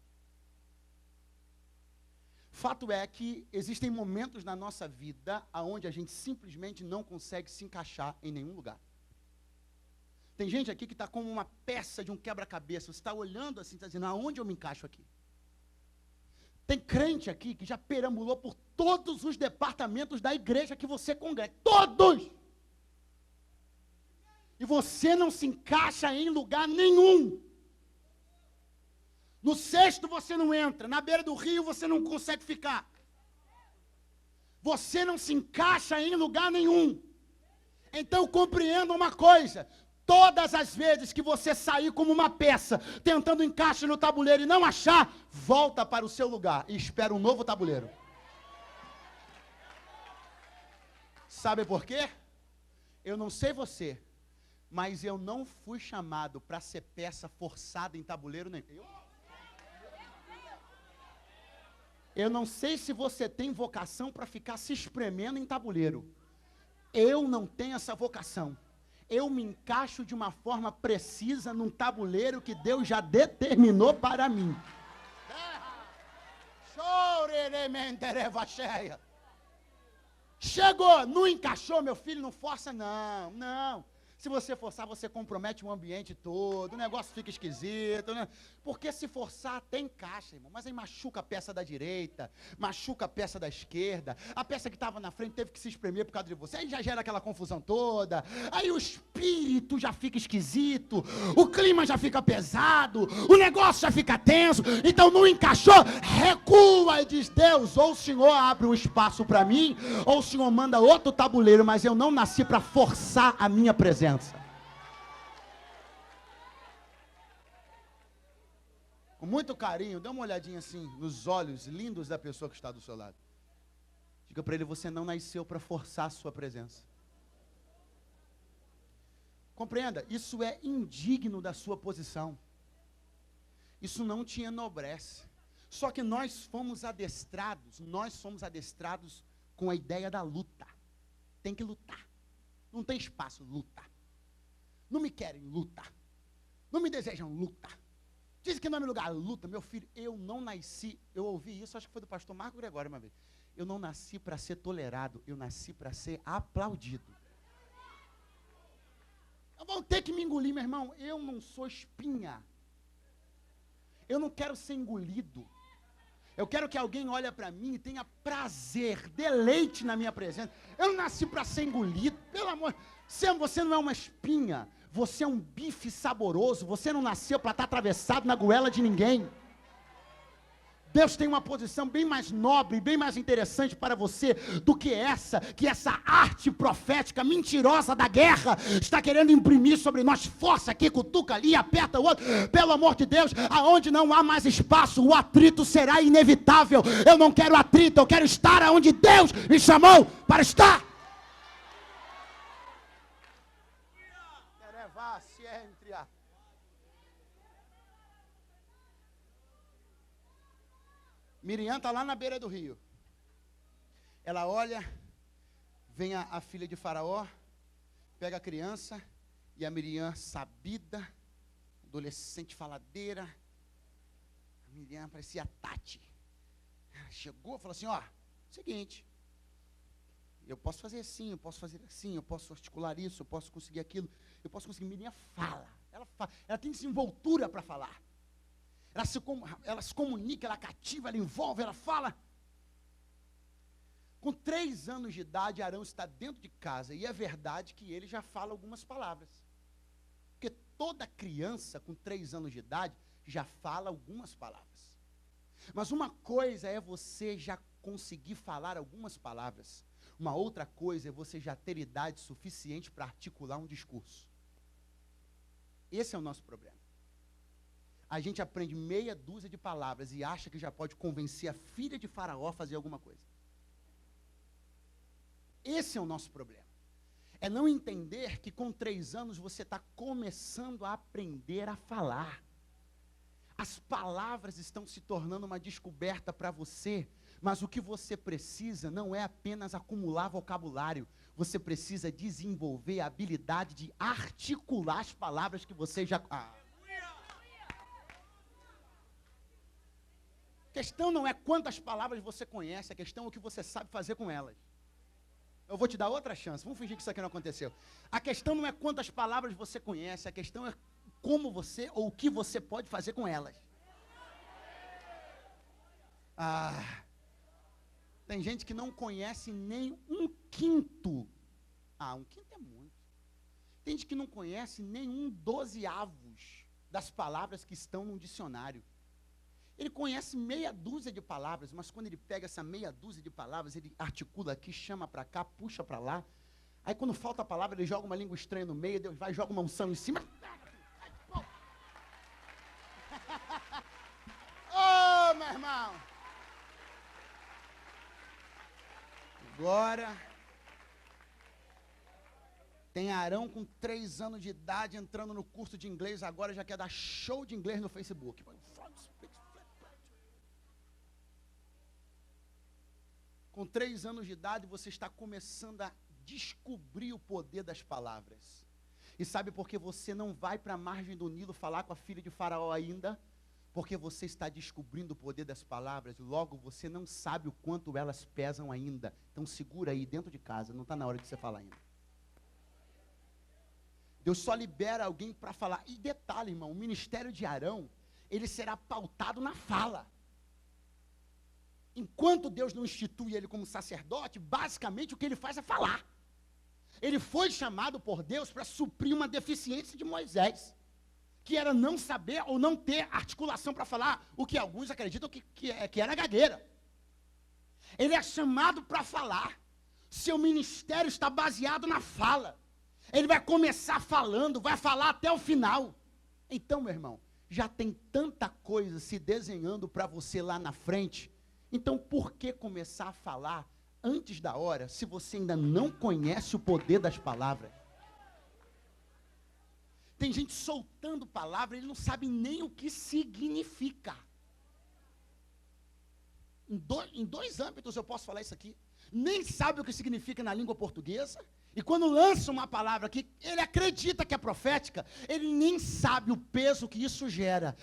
Fato é que existem momentos na nossa vida onde a gente simplesmente não consegue se encaixar em nenhum lugar. Tem gente aqui que está como uma peça de um quebra-cabeça. Você está olhando assim, está dizendo, aonde eu me encaixo aqui? Tem crente aqui que já perambulou por todos os departamentos da igreja que você congrega. Todos! E você não se encaixa em lugar nenhum. No cesto você não entra, na beira do rio você não consegue ficar. Você não se encaixa em lugar nenhum. Então compreenda uma coisa, todas as vezes que você sair como uma peça, tentando encaixe no tabuleiro e não achar, volta para o seu lugar e espera um novo tabuleiro. Sabe por quê? Eu não sei você, mas eu não fui chamado para ser peça forçada em tabuleiro nenhum. Eu não sei se você tem vocação para ficar se espremendo em tabuleiro. Eu não tenho essa vocação. Eu me encaixo de uma forma precisa num tabuleiro que Deus já determinou para mim. Chegou, não encaixou, meu filho, não força, não. Se você forçar, você compromete o ambiente todo, o negócio fica esquisito, né? Porque se forçar, até encaixa, irmão. Mas aí machuca a peça da direita, machuca a peça da esquerda, a peça que estava na frente teve que se espremer por causa de você, aí já gera aquela confusão toda, aí o espírito já fica esquisito, o clima já fica pesado, o negócio já fica tenso, então não encaixou, recua e diz, Deus, ou o Senhor abre um espaço para mim, ou o Senhor manda outro tabuleiro, mas eu não nasci para forçar a minha presença. Com muito carinho, dê uma olhadinha assim nos olhos lindos da pessoa que está do seu lado. Diga para ele, você não nasceu para forçar a sua presença. Compreenda, isso é indigno da sua posição. Isso não te enobrece. Só que nós somos adestrados com a ideia da luta. Tem que lutar. Não tem espaço, luta. Não me querem, luta. Não me desejam, luta. Dizem que não é meu lugar, luta. Meu filho, eu não nasci, eu ouvi isso, acho que foi do pastor Marco Gregório uma vez. Eu não nasci para ser tolerado, eu nasci para ser aplaudido. Vão ter que me engolir, meu irmão. Eu não sou espinha. Eu não quero ser engolido. Eu quero que alguém olhe para mim e tenha prazer, deleite na minha presença. Eu não nasci para ser engolido, pelo amor. Você não é uma espinha, você é um bife saboroso. Você não nasceu para estar atravessado na goela de ninguém. Deus tem uma posição bem mais nobre, bem mais interessante para você do que essa arte profética mentirosa da guerra está querendo imprimir sobre nós. Força aqui, cutuca ali, aperta o outro. Pelo amor de Deus, aonde não há mais espaço, o atrito será inevitável. Eu não quero atrito, eu quero estar aonde Deus me chamou para estar. Miriam está lá na beira do rio. Ela olha, vem a filha de Faraó, pega a criança, e a Miriam, sabida, adolescente faladeira, a Miriam parecia a Tati. Ela chegou e falou assim, ó, seguinte, eu posso fazer assim, eu posso fazer assim, eu posso articular isso, eu posso conseguir aquilo, eu posso conseguir. Miriam fala, ela tem desenvoltura para falar. Ela se comunica, ela cativa, ela envolve, ela fala. Com 3 anos de idade, Arão está dentro de casa, e é verdade que ele já fala algumas palavras. Porque toda criança com 3 anos de idade já fala algumas palavras. Mas uma coisa é você já conseguir falar algumas palavras. Uma outra coisa é você já ter idade suficiente para articular um discurso. Esse é o nosso problema. A gente aprende meia dúzia de palavras e acha que já pode convencer a filha de Faraó a fazer alguma coisa. Esse é o nosso problema. É não entender que com 3 anos você está começando a aprender a falar. As palavras estão se tornando uma descoberta para você, mas o que você precisa não é apenas acumular vocabulário, você precisa desenvolver a habilidade de articular as palavras que você já... A questão não é quantas palavras você conhece, a questão é o que você sabe fazer com elas. Eu vou te dar outra chance, vamos fingir que isso aqui não aconteceu. A questão não é quantas palavras você conhece, a questão é como você ou o que você pode fazer com elas. Tem gente que não conhece nem 1/5. 1/5 é muito. Tem gente que não conhece nem 1/12 das palavras que estão num dicionário. Ele conhece meia dúzia de palavras, mas quando ele pega essa meia dúzia de palavras, ele articula aqui, chama para cá, puxa para lá. Aí quando falta a palavra, ele joga uma língua estranha no meio, Deus vai e joga uma unção em cima. Oh, meu irmão! Agora, tem Arão com 3 anos de idade entrando no curso de inglês, agora já quer dar show de inglês no Facebook. Com 3 anos de idade, você está começando a descobrir o poder das palavras. E sabe por que você não vai para a margem do Nilo falar com a filha de Faraó ainda? Porque você está descobrindo o poder das palavras, logo você não sabe o quanto elas pesam ainda. Então segura aí dentro de casa, não está na hora de você falar ainda. Deus só libera alguém para falar. E detalhe, irmão, o ministério de Arão, ele será pautado na fala. Enquanto Deus não institui ele como sacerdote, basicamente o que ele faz é falar. Ele foi chamado por Deus para suprir uma deficiência de Moisés, que era não saber ou não ter articulação para falar, o que alguns acreditam que era gagueira. Ele é chamado para falar. Seu ministério está baseado na fala. Ele vai começar falando, vai falar até o final. Então, meu irmão, já tem tanta coisa se desenhando para você lá na frente. Então, por que começar a falar antes da hora, se você ainda não conhece o poder das palavras? Tem gente soltando palavra, ele não sabe nem o que significa. Em dois âmbitos eu posso falar isso aqui. Nem sabe o que significa na língua portuguesa. E quando lança uma palavra que ele acredita que é profética, ele nem sabe o peso que isso gera.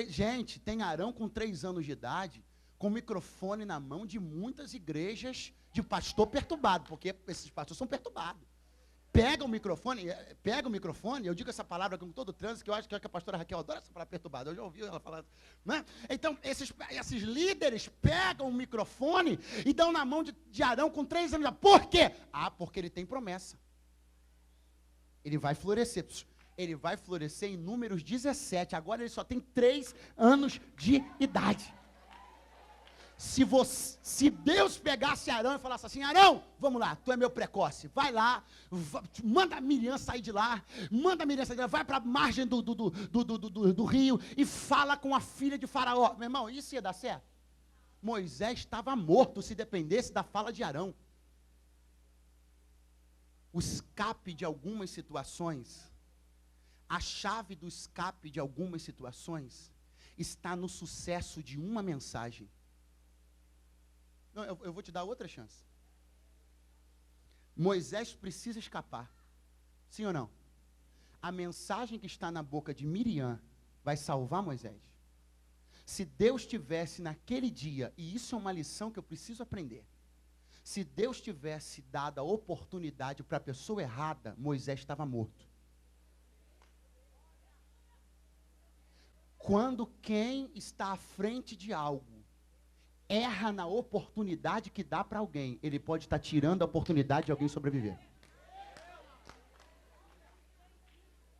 Gente, tem Arão com 3 anos de idade, com o microfone na mão de muitas igrejas de pastor perturbado, porque esses pastores são perturbados. Pega o microfone, eu digo essa palavra com todo o trânsito, que eu acho que a pastora Raquel adora essa palavra perturbada, eu já ouvi ela falar, né? Então, esses líderes pegam o microfone e dão na mão de Arão com 3 anos. Por quê? Porque ele tem promessa. Ele vai florescer. Ele vai florescer em Números 17, agora ele só tem 3 anos de idade. Se Deus pegasse Arão e falasse assim, Arão, vamos lá, tu é meu precoce, vai lá, manda a Miriam sair de lá, vai para a margem do rio e fala com a filha de Faraó. Meu irmão, isso ia dar certo? Moisés estava morto se dependesse da fala de Arão. O escape de algumas situações, a chave do escape de algumas situações, está no sucesso de uma mensagem. Não, eu vou te dar outra chance. Moisés precisa escapar. Sim ou não? A mensagem que está na boca de Miriam vai salvar Moisés. Se Deus tivesse naquele dia, e isso é uma lição que eu preciso aprender, se Deus tivesse dado a oportunidade para a pessoa errada, Moisés estava morto. Quando quem está à frente de algo erra na oportunidade que dá para alguém, ele pode estar tirando a oportunidade de alguém sobreviver.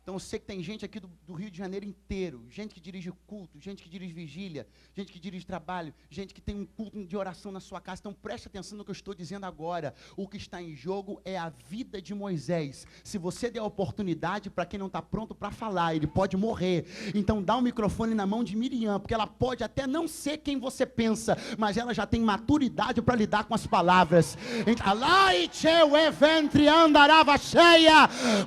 Então eu sei que tem gente aqui do Rio de Janeiro inteiro, gente que dirige culto, gente que dirige vigília, gente que dirige trabalho, gente que tem um culto de oração na sua casa. Então preste atenção no que eu estou dizendo agora. O que está em jogo é a vida de Moisés. Se você der a oportunidade para quem não está pronto para falar, ele pode morrer. Então dá o microfone na mão de Miriam, porque ela pode até não ser quem você pensa, mas ela já tem maturidade para lidar com as palavras.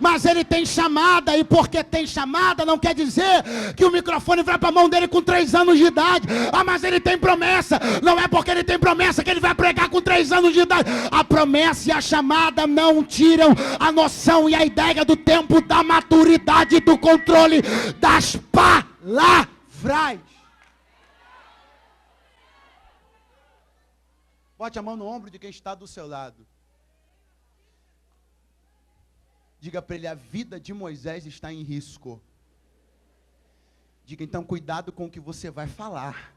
Mas ele tem chamada, e porque tem chamada, não quer dizer que o microfone vai para a mão dele com 3 anos de idade. Mas ele tem promessa. Não é porque ele tem promessa que ele vai pregar com 3 anos de idade. A promessa e a chamada não tiram a noção e a ideia do tempo, da maturidade, do controle das palavras. Bote a mão no ombro de quem está do seu lado. Diga para ele, a vida de Moisés está em risco. Diga então, cuidado com o que você vai falar.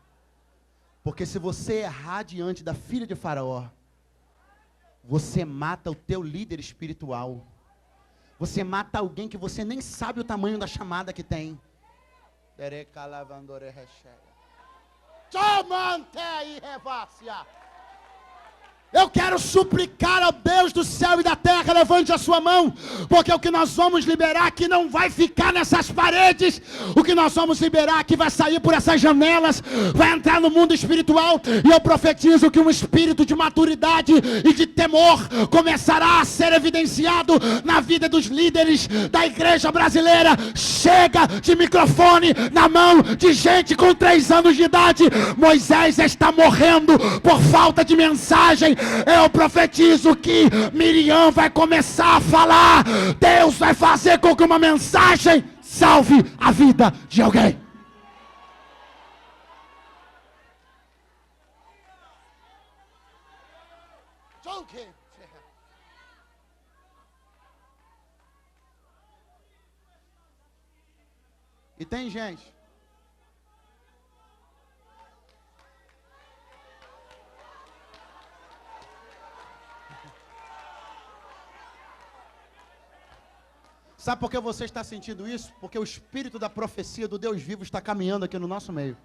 Porque se você errar diante da filha de Faraó, você mata o teu líder espiritual. Você mata alguém que você nem sabe o tamanho da chamada que tem. Eu quero suplicar ao Deus do céu e da terra, levante a sua mão, porque o que nós vamos liberar aqui não vai ficar nessas paredes, o que nós vamos liberar aqui vai sair por essas janelas, vai entrar no mundo espiritual, e eu profetizo que um espírito de maturidade e de temor começará a ser evidenciado na vida dos líderes da igreja brasileira. Chega de microfone na mão de gente com 3 anos de idade. Moisés está morrendo por falta de mensagem. Eu profetizo que Miriam vai começar a falar. Deus vai fazer com que uma mensagem salve a vida de alguém. E tem gente. Sabe por que você está sentindo isso? Porque o espírito da profecia do Deus vivo está caminhando aqui no nosso meio.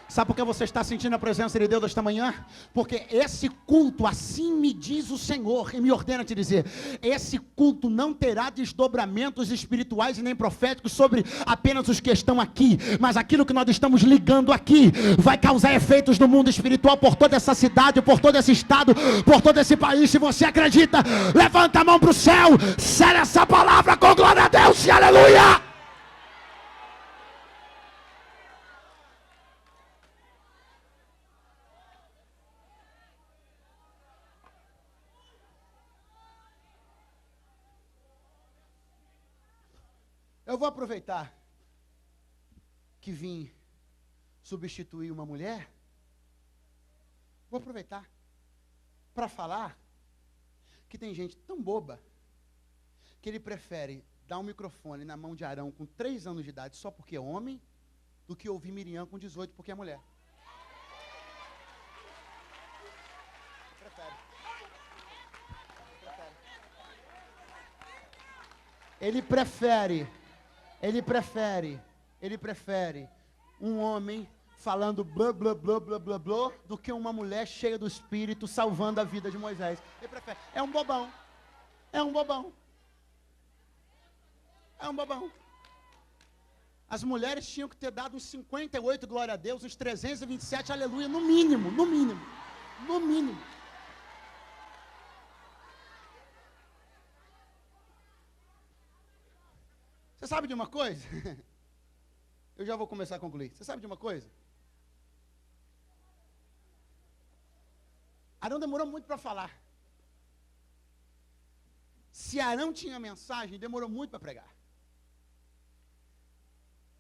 Sabe por que você está sentindo a presença de Deus esta manhã? Porque esse culto, assim me diz o Senhor, e me ordena te dizer, esse culto não terá desdobramentos espirituais e nem proféticos sobre apenas os que estão aqui, mas aquilo que nós estamos ligando aqui, vai causar efeitos no mundo espiritual por toda essa cidade, por todo esse estado, por todo esse país. Se você acredita, levanta a mão para o céu, sela essa palavra com glória a Deus e aleluia! Eu vou aproveitar que vim substituir uma mulher. Vou aproveitar para falar que tem gente tão boba que ele prefere dar um microfone na mão de Arão com 3 anos de idade só porque é homem, do que ouvir Miriam com 18 porque é mulher. Ele prefere um homem falando blá, blá, blá, blá, blá, blá, do que uma mulher cheia do Espírito salvando a vida de Moisés. Ele prefere. É um bobão. As mulheres tinham que ter dado uns 58, glória a Deus, uns 327, aleluia, no mínimo. Você sabe de uma coisa? Eu já vou começar a concluir. Você sabe de uma coisa? Arão demorou muito para falar. Se Arão tinha mensagem, demorou muito para pregar.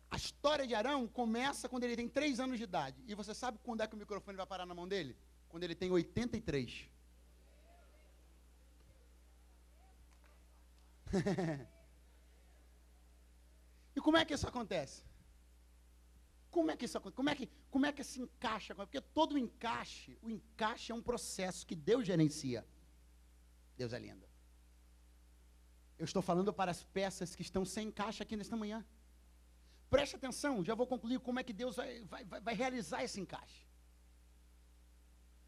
A história de Arão começa quando ele tem 3 anos de idade. E você sabe quando é que o microfone vai parar na mão dele? Quando ele tem 83. E como é que isso acontece? Como é que se encaixa? Porque todo o encaixe é um processo que Deus gerencia. Deus é lindo. Eu estou falando para as peças que estão sem encaixe aqui nesta manhã. Preste atenção, já vou concluir como é que Deus vai realizar esse encaixe.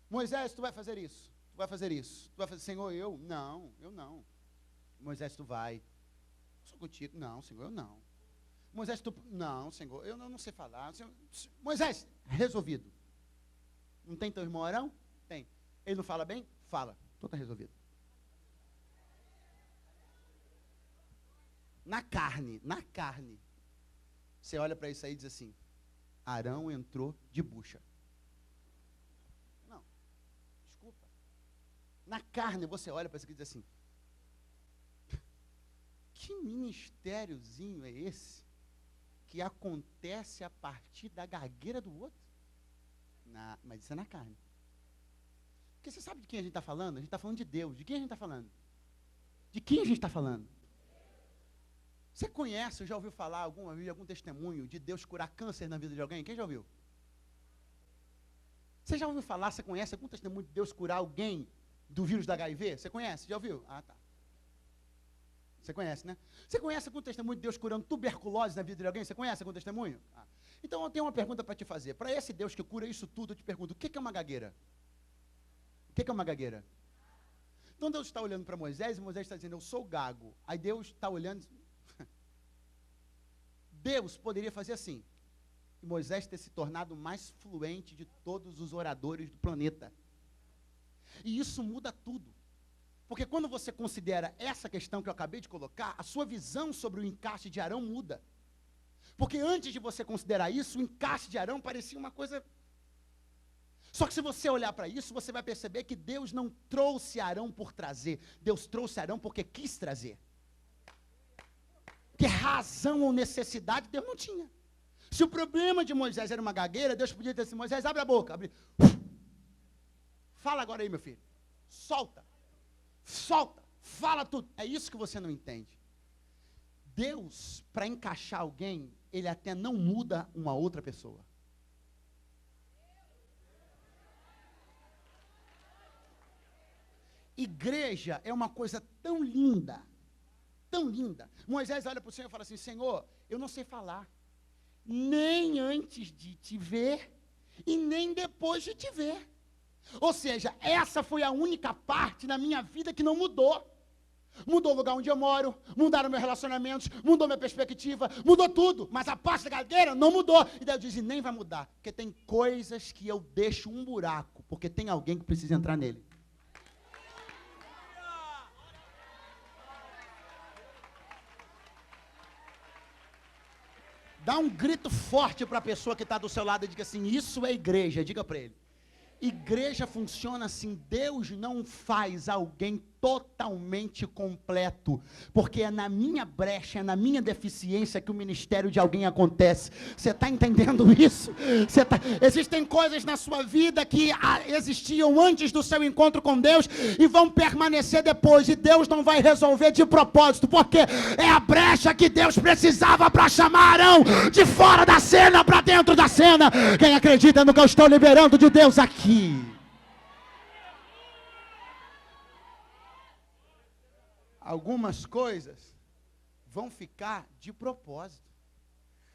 Moisés, tu vai fazer isso. Tu vai fazer, Senhor, eu? Não, eu não. Moisés, tu vai. Sou contigo. Não, Senhor, eu não. Moisés, não, Senhor, eu não sei falar. Senhor, Moisés, resolvido. Não tem teu irmão Arão? Tem. Ele não fala bem? Fala. Então está resolvido. Na carne, você olha para isso aí e diz assim, Arão entrou de bucha. Não, desculpa. Na carne, você olha para isso aqui e diz assim, que ministériozinho é esse que acontece a partir da gagueira do outro? Mas isso é na carne. Porque você sabe de quem a gente está falando? A gente está falando de Deus. De quem a gente está falando? De quem a gente está falando? Você conhece, ou já ouviu falar alguma vez, algum testemunho de Deus curar câncer na vida de alguém? Quem já ouviu? Você já ouviu falar, você conhece algum testemunho de Deus curar alguém do vírus da HIV? Você conhece? Já ouviu? Ah, tá. Você conhece, né? Você conhece algum testemunho de Deus curando tuberculose na vida de alguém? Você conhece algum testemunho? Ah. Então eu tenho uma pergunta para te fazer. Para esse Deus que cura isso tudo, eu te pergunto, o que é uma gagueira? O que é uma gagueira? Então Deus está olhando para Moisés e Moisés está dizendo, eu sou gago. Aí Deus está olhando. Deus poderia fazer assim. E Moisés ter se tornado o mais fluente de todos os oradores do planeta. E isso muda tudo. Porque quando você considera essa questão que eu acabei de colocar, a sua visão sobre o encaixe de Arão muda. Porque antes de você considerar isso, o encaixe de Arão parecia uma coisa... Só que se você olhar para isso, você vai perceber que Deus não trouxe Arão por trazer. Deus trouxe Arão porque quis trazer. Porque razão ou necessidade Deus não tinha. Se o problema de Moisés era uma gagueira, Deus podia dizer assim, Moisés, abre a boca. Fala agora aí, meu filho. Solta, fala tudo. É isso que você não entende. Deus, para encaixar alguém, ele até não muda uma outra pessoa. Igreja é uma coisa tão linda, tão linda. Moisés olha para o Senhor e fala assim: Senhor, eu não sei falar, nem antes de te ver, e nem depois de te ver. Ou seja, essa foi a única parte na minha vida que não mudou. Mudou o lugar onde eu moro, mudaram meus relacionamentos, mudou minha perspectiva, mudou tudo. Mas a parte da gagueira não mudou. E Deus diz: nem vai mudar, porque tem coisas que eu deixo um buraco, porque tem alguém que precisa entrar nele. Dá um grito forte para a pessoa que está do seu lado e diga assim: isso é igreja. Diga para ele. Igreja funciona assim. Deus não faz alguém totalmente completo, porque é na minha brecha, é na minha deficiência que o ministério de alguém acontece. Você está entendendo isso? Existem coisas na sua vida que existiam antes do seu encontro com Deus e vão permanecer depois, e Deus não vai resolver de propósito, porque é a brecha que Deus precisava para chamar Arão de fora da cena para dentro da cena. Quem acredita no que eu estou liberando de Deus aqui? Algumas coisas vão ficar de propósito.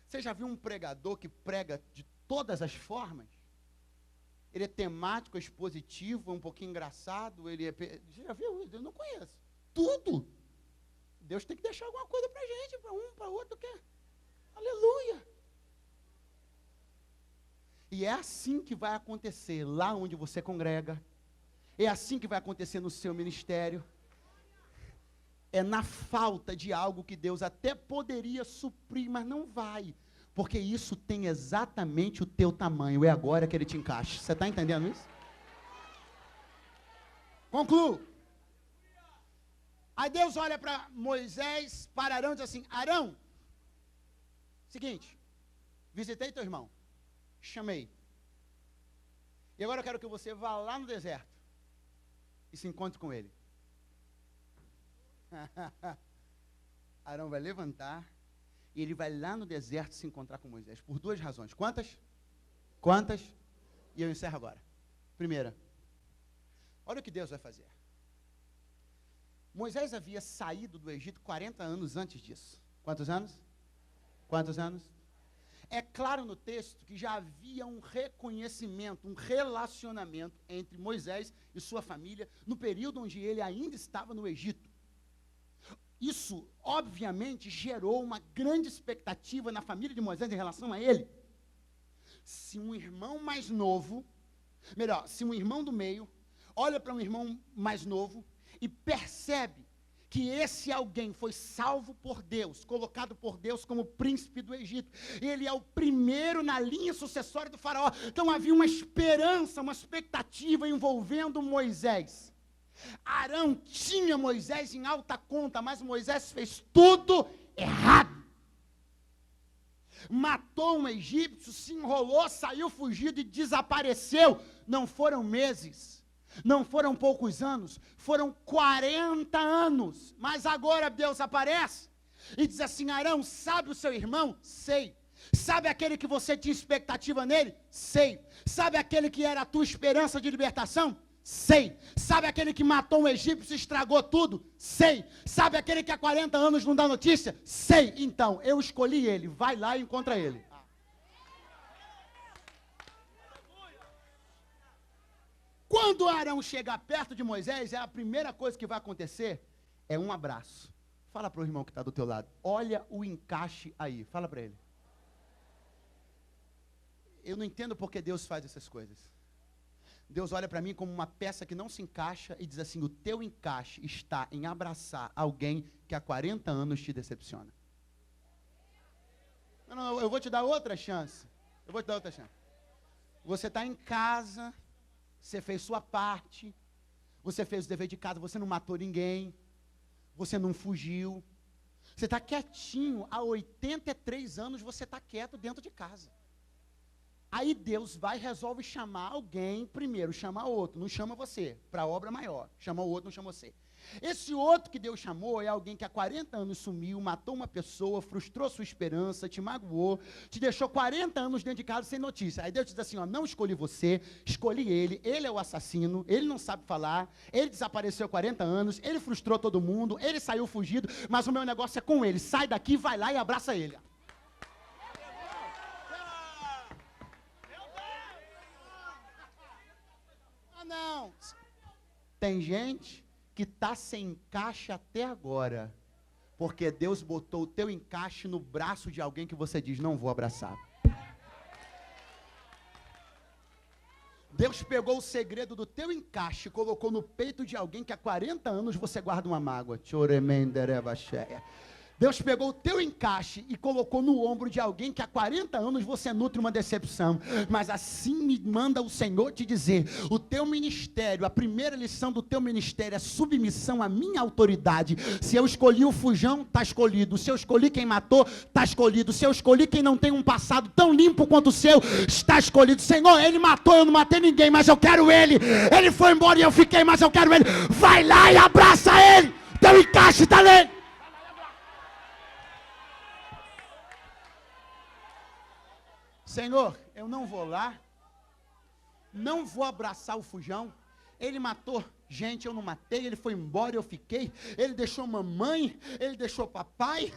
Você já viu um pregador que prega de todas as formas? Ele é temático, expositivo, um pouquinho engraçado, Você já viu isso? Eu não conheço. Tudo. Deus tem que deixar alguma coisa para a gente, para um, para outro, que aleluia. E é assim que vai acontecer lá onde você congrega. É assim que vai acontecer no seu ministério. É na falta de algo que Deus até poderia suprir, mas não vai. Porque isso tem exatamente o teu tamanho. É agora que ele te encaixa. Você está entendendo isso? Concluo. Aí Deus olha para Moisés, para Arão e diz assim: Arão, seguinte, visitei teu irmão, chamei. E agora eu quero que você vá lá no deserto e se encontre com ele. Arão vai levantar e ele vai lá no deserto se encontrar com Moisés, por duas razões. Quantas? E eu encerro agora. Primeira, olha o que Deus vai fazer. Moisés havia saído do Egito 40 anos antes disso. Quantos anos? É claro no texto que já havia um reconhecimento, um relacionamento entre Moisés e sua família no período onde ele ainda estava no Egito. Isso, obviamente, gerou uma grande expectativa na família de Moisés em relação a ele. Se um irmão mais novo, se um irmão do meio, olha para um irmão mais novo e percebe que esse alguém foi salvo por Deus, colocado por Deus como príncipe do Egito. Ele é o primeiro na linha sucessória do faraó. Então havia uma esperança, uma expectativa envolvendo Moisés. Arão tinha Moisés em alta conta, mas Moisés fez tudo errado. Matou um egípcio, se enrolou, saiu fugido e desapareceu. Não foram meses, não foram poucos anos, foram 40 anos. Mas agora Deus aparece e diz assim: Arão, sabe o seu irmão? Sei. Sabe aquele que você tinha expectativa nele? Sei. Sabe aquele que era a tua esperança de libertação? Sei. Sabe aquele que matou um egípcio e estragou tudo? Sei. Sabe aquele que há 40 anos não dá notícia? Sei. Então, eu escolhi ele. Vai lá e encontra ele. Quando Arão chegar perto de Moisés, a primeira coisa que vai acontecer é um abraço. Fala para o irmão que está do teu lado. Olha o encaixe aí. Fala para ele. Eu não entendo porque Deus faz essas coisas. Deus olha para mim como uma peça que não se encaixa e diz assim: o teu encaixe está em abraçar alguém que há 40 anos te decepciona. Não, eu vou te dar outra chance. Você está em casa, você fez sua parte, você fez o dever de casa, você não matou ninguém, você não fugiu. Você está quietinho, há 83 anos você está quieto dentro de casa. Aí Deus vai e resolve chamar alguém primeiro, chama outro, não chama você, para a obra maior, chama o outro, não chama você. Esse outro que Deus chamou é alguém que há 40 anos sumiu, matou uma pessoa, frustrou sua esperança, te magoou, te deixou 40 anos dentro de casa sem notícia. Aí Deus diz assim, ó, não escolhi você, escolhi ele é o assassino, ele não sabe falar, ele desapareceu há 40 anos, ele frustrou todo mundo, ele saiu fugido, mas o meu negócio é com ele. Sai daqui, vai lá e abraça ele. Ah, não. Tem gente que está sem encaixe até agora, porque Deus botou o teu encaixe no braço de alguém que você diz, não vou abraçar. Deus pegou o segredo do teu encaixe e colocou no peito de alguém que há 40 anos você guarda uma mágoa. Deus pegou o teu encaixe e colocou no ombro de alguém que há 40 anos você nutre uma decepção. Mas assim me manda o Senhor te dizer, o teu ministério, a primeira lição do teu ministério é submissão à minha autoridade. Se eu escolhi o fujão, está escolhido. Se eu escolhi quem matou, está escolhido. Se eu escolhi quem não tem um passado tão limpo quanto o seu, está escolhido. Senhor, ele matou, eu não matei ninguém, mas eu quero ele. Ele foi embora e eu fiquei, mas eu quero ele. Vai lá e abraça ele. Teu encaixe está nele. Senhor, eu não vou lá, não vou abraçar o fujão, ele matou gente, eu não matei, ele foi embora, eu fiquei, ele deixou mamãe, ele deixou papai,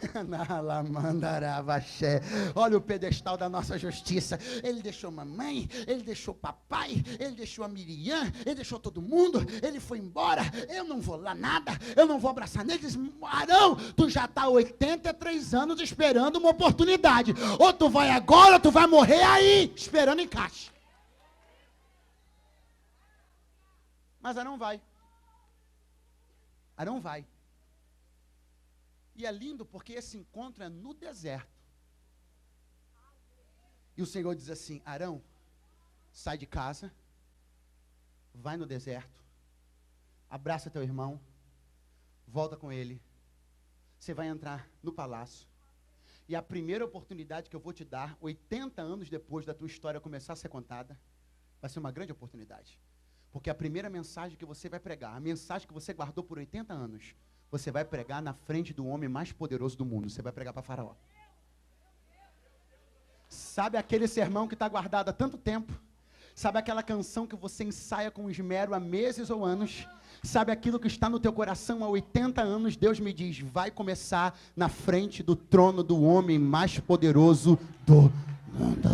olha o pedestal da nossa justiça, ele deixou mamãe, ele deixou papai, ele deixou a Miriam, ele deixou todo mundo, ele foi embora, eu não vou lá nada, eu não vou abraçar nele. Diz, Arão, tu já está há 83 anos esperando uma oportunidade, ou tu vai agora, ou tu vai morrer aí, esperando encaixe. Mas Arão vai. Arão vai. E é lindo porque esse encontro é no deserto. E o Senhor diz assim, Arão, sai de casa, vai no deserto, abraça teu irmão, volta com ele, você vai entrar no palácio. E a primeira oportunidade que eu vou te dar, 80 anos depois da tua história começar a ser contada, vai ser uma grande oportunidade. Porque a primeira mensagem que você vai pregar, a mensagem que você guardou por 80 anos, você vai pregar na frente do homem mais poderoso do mundo. Você vai pregar para Faraó. Sabe aquele sermão que está guardado há tanto tempo? Sabe aquela canção que você ensaia com esmero há meses ou anos? Sabe aquilo que está no teu coração há 80 anos? Deus me diz, vai começar na frente do trono do homem mais poderoso do mundo.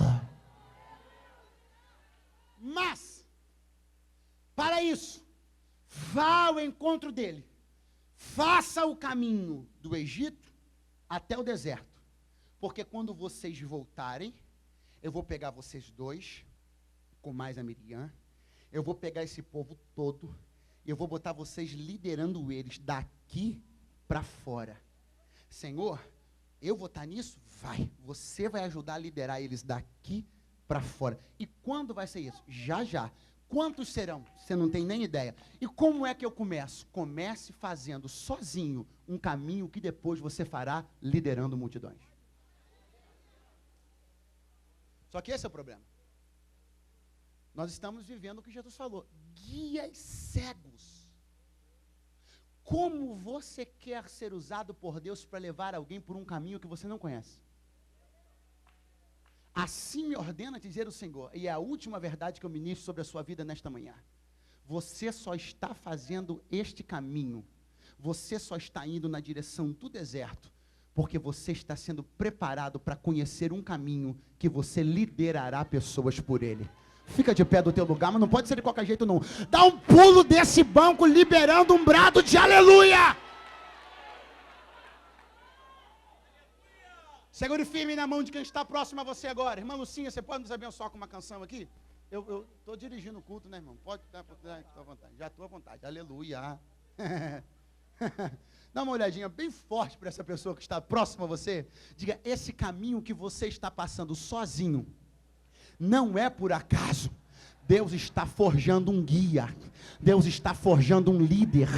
Mas, para isso, vá ao encontro dele. Faça o caminho do Egito até o deserto. Porque quando vocês voltarem, eu vou pegar vocês dois, com mais a Miriam, eu vou pegar esse povo todo, e eu vou botar vocês liderando eles daqui para fora. Senhor, eu vou estar nisso? Vai. Você vai ajudar a liderar eles daqui para fora. E quando vai ser isso? Já, já. Quantos serão? Você não tem nem ideia. E como é que eu começo? Comece fazendo sozinho um caminho que depois você fará liderando multidões. Só que esse é o problema. Nós estamos vivendo o que Jesus falou. Guias cegos. Como você quer ser usado por Deus para levar alguém por um caminho que você não conhece? Assim me ordena dizer o Senhor, e é a última verdade que eu ministro sobre a sua vida nesta manhã. Você só está fazendo este caminho, você só está indo na direção do deserto, porque você está sendo preparado para conhecer um caminho que você liderará pessoas por ele. Fica de pé do teu lugar, mas não pode ser de qualquer jeito não. Dá um pulo desse banco, liberando um brado de aleluia. Segure firme na mão de quem está próximo a você agora. Irmã Lucinha, você pode nos abençoar com uma canção aqui? Eu estou dirigindo o culto, né, irmão? Pode estar à vontade. Já estou à vontade. Aleluia. Dá uma olhadinha bem forte para essa pessoa que está próxima a você. Diga, esse caminho que você está passando sozinho, não é por acaso. Deus está forjando um guia. Deus está forjando um líder.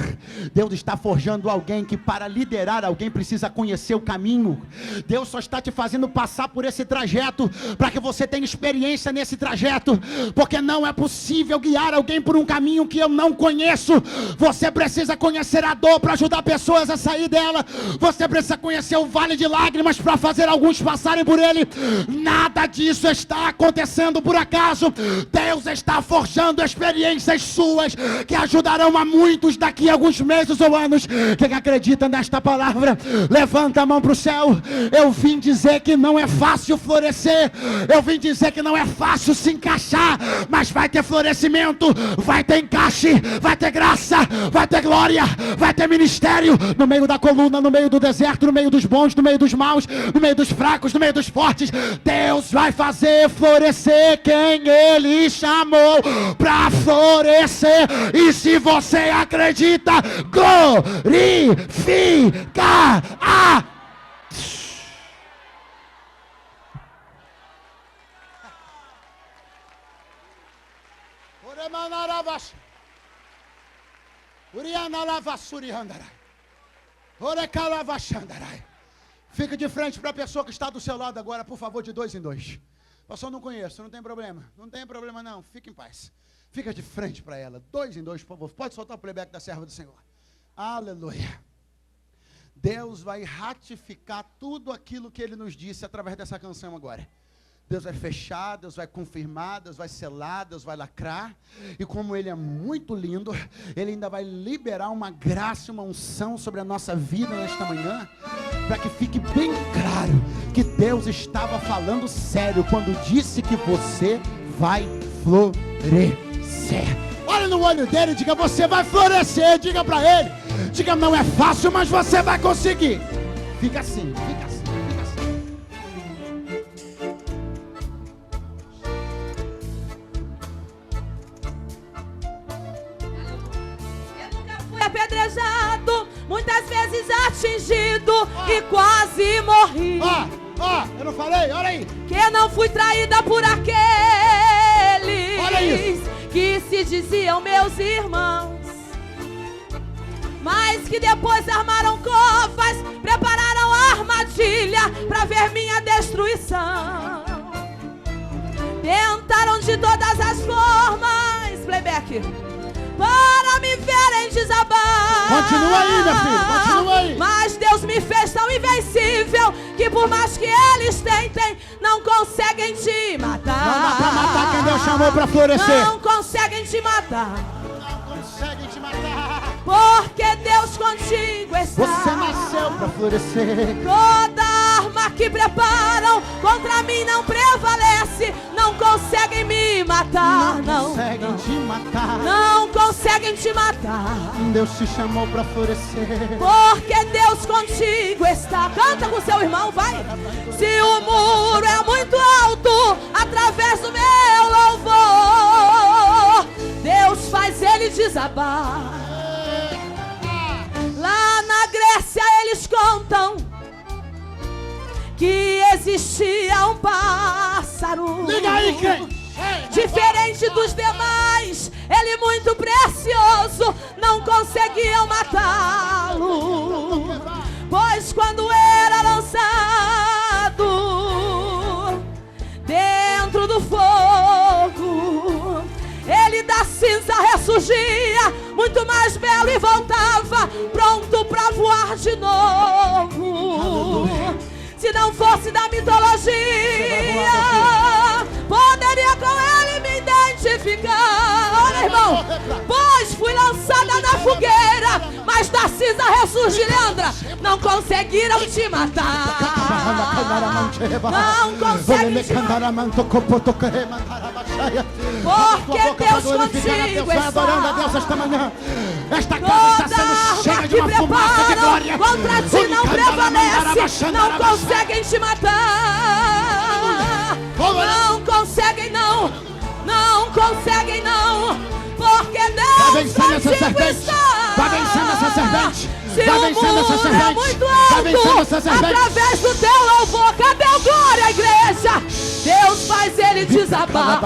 Deus está forjando alguém que, para liderar alguém, precisa conhecer o caminho. Deus só está te fazendo passar por esse trajeto para que você tenha experiência nesse trajeto, porque não é possível guiar alguém por um caminho que eu não conheço. Você precisa conhecer a dor para ajudar pessoas a sair dela. Você precisa conhecer o vale de lágrimas para fazer alguns passarem por ele. Nada disso está acontecendo por acaso. Deus está forjando experiências suas que ajudarão a muitos daqui a alguns meses ou anos. Quem acredita nesta palavra, levanta a mão para o céu. Eu vim dizer que não é fácil florescer, eu vim dizer que não é fácil se encaixar, mas vai ter florescimento, vai ter encaixe, vai ter graça, vai ter glória, vai ter ministério, no meio da coluna, no meio do deserto, no meio dos bons, no meio dos maus, no meio dos fracos, no meio dos fortes. Deus vai fazer florescer quem Ele chamou para florescer. E se você acredita, glorifica a Fica de frente para a pessoa que está do seu lado agora, por favor, de 2 em 2. Pastor, não conheço, não tem problema. Não tem problema não, fique em paz. Fica de frente para ela, 2 em 2, por favor. Pode soltar o playback da serva do Senhor. Aleluia. Deus vai ratificar tudo aquilo que Ele nos disse através dessa canção agora. Deus vai fechar, Deus vai confirmar, Deus vai selar, Deus vai lacrar. E como Ele é muito lindo, Ele ainda vai liberar uma graça, uma unção sobre a nossa vida nesta manhã, para que fique bem claro que Deus estava falando sério quando disse que você vai florescer. Olha no olho dele e diga: você vai florescer. Diga para ele, diga: não é fácil, mas você vai conseguir. Fica assim, fica assim, fica assim. Eu nunca fui apedrejado, muitas vezes atingido e quase morri. Eu não falei? Olha aí. Que não fui traída por aqueles que se diziam meus irmãos, mas que depois armaram covas, prepararam armadilha para ver minha destruição. Tentaram de todas as formas, playback, para me verem desabar. Continua aí, meu filho, continua aí. Mas Deus me fez tão invencível que por mais que eles tentem, não conseguem te matar. Não dá pra matar quem Deus chamou pra florescer. Não conseguem te matar. Não conseguem te matar. Porque Deus contigo está. Você nasceu pra florescer. Toda arma que preparam contra mim não prevalece. Não conseguem me matar. Não conseguem te matar. Não conseguem te matar. Deus te chamou pra florescer. Porque Deus contigo está. Canta com seu irmão, vai. Se o muro é muito alto, através do meu louvor, Deus faz ele desabar. Lá na Grécia eles contam que existia um pássaro. Liga aí, quem? Diferente dos demais, ele muito precioso, não conseguiam matá-lo, pois quando era lançado dentro do fogo, ele da cinza ressurgia, muito mais belo, e voltava pronto para voar de novo. Se não fosse da mitologia, poderia com ele me identificar. Olha, irmão, pois fui lançada na fogueira, mas da cinza ressurgi, Leandra. Não conseguiram te matar. Não conseguem te matar. Porque Deus contigo está. Adorando a Deus esta manhã. Esta casa está sendo cheia de uma fumaça de glória. Contra ti não prevalece. Não conseguem te matar. Não conseguem não. Não conseguem não. Porque Deus contigo está. Vai vencendo essa serpente. Se o muro é muito alto, através do teu louvor, cadê o glória, igreja? Deus faz ele desabar.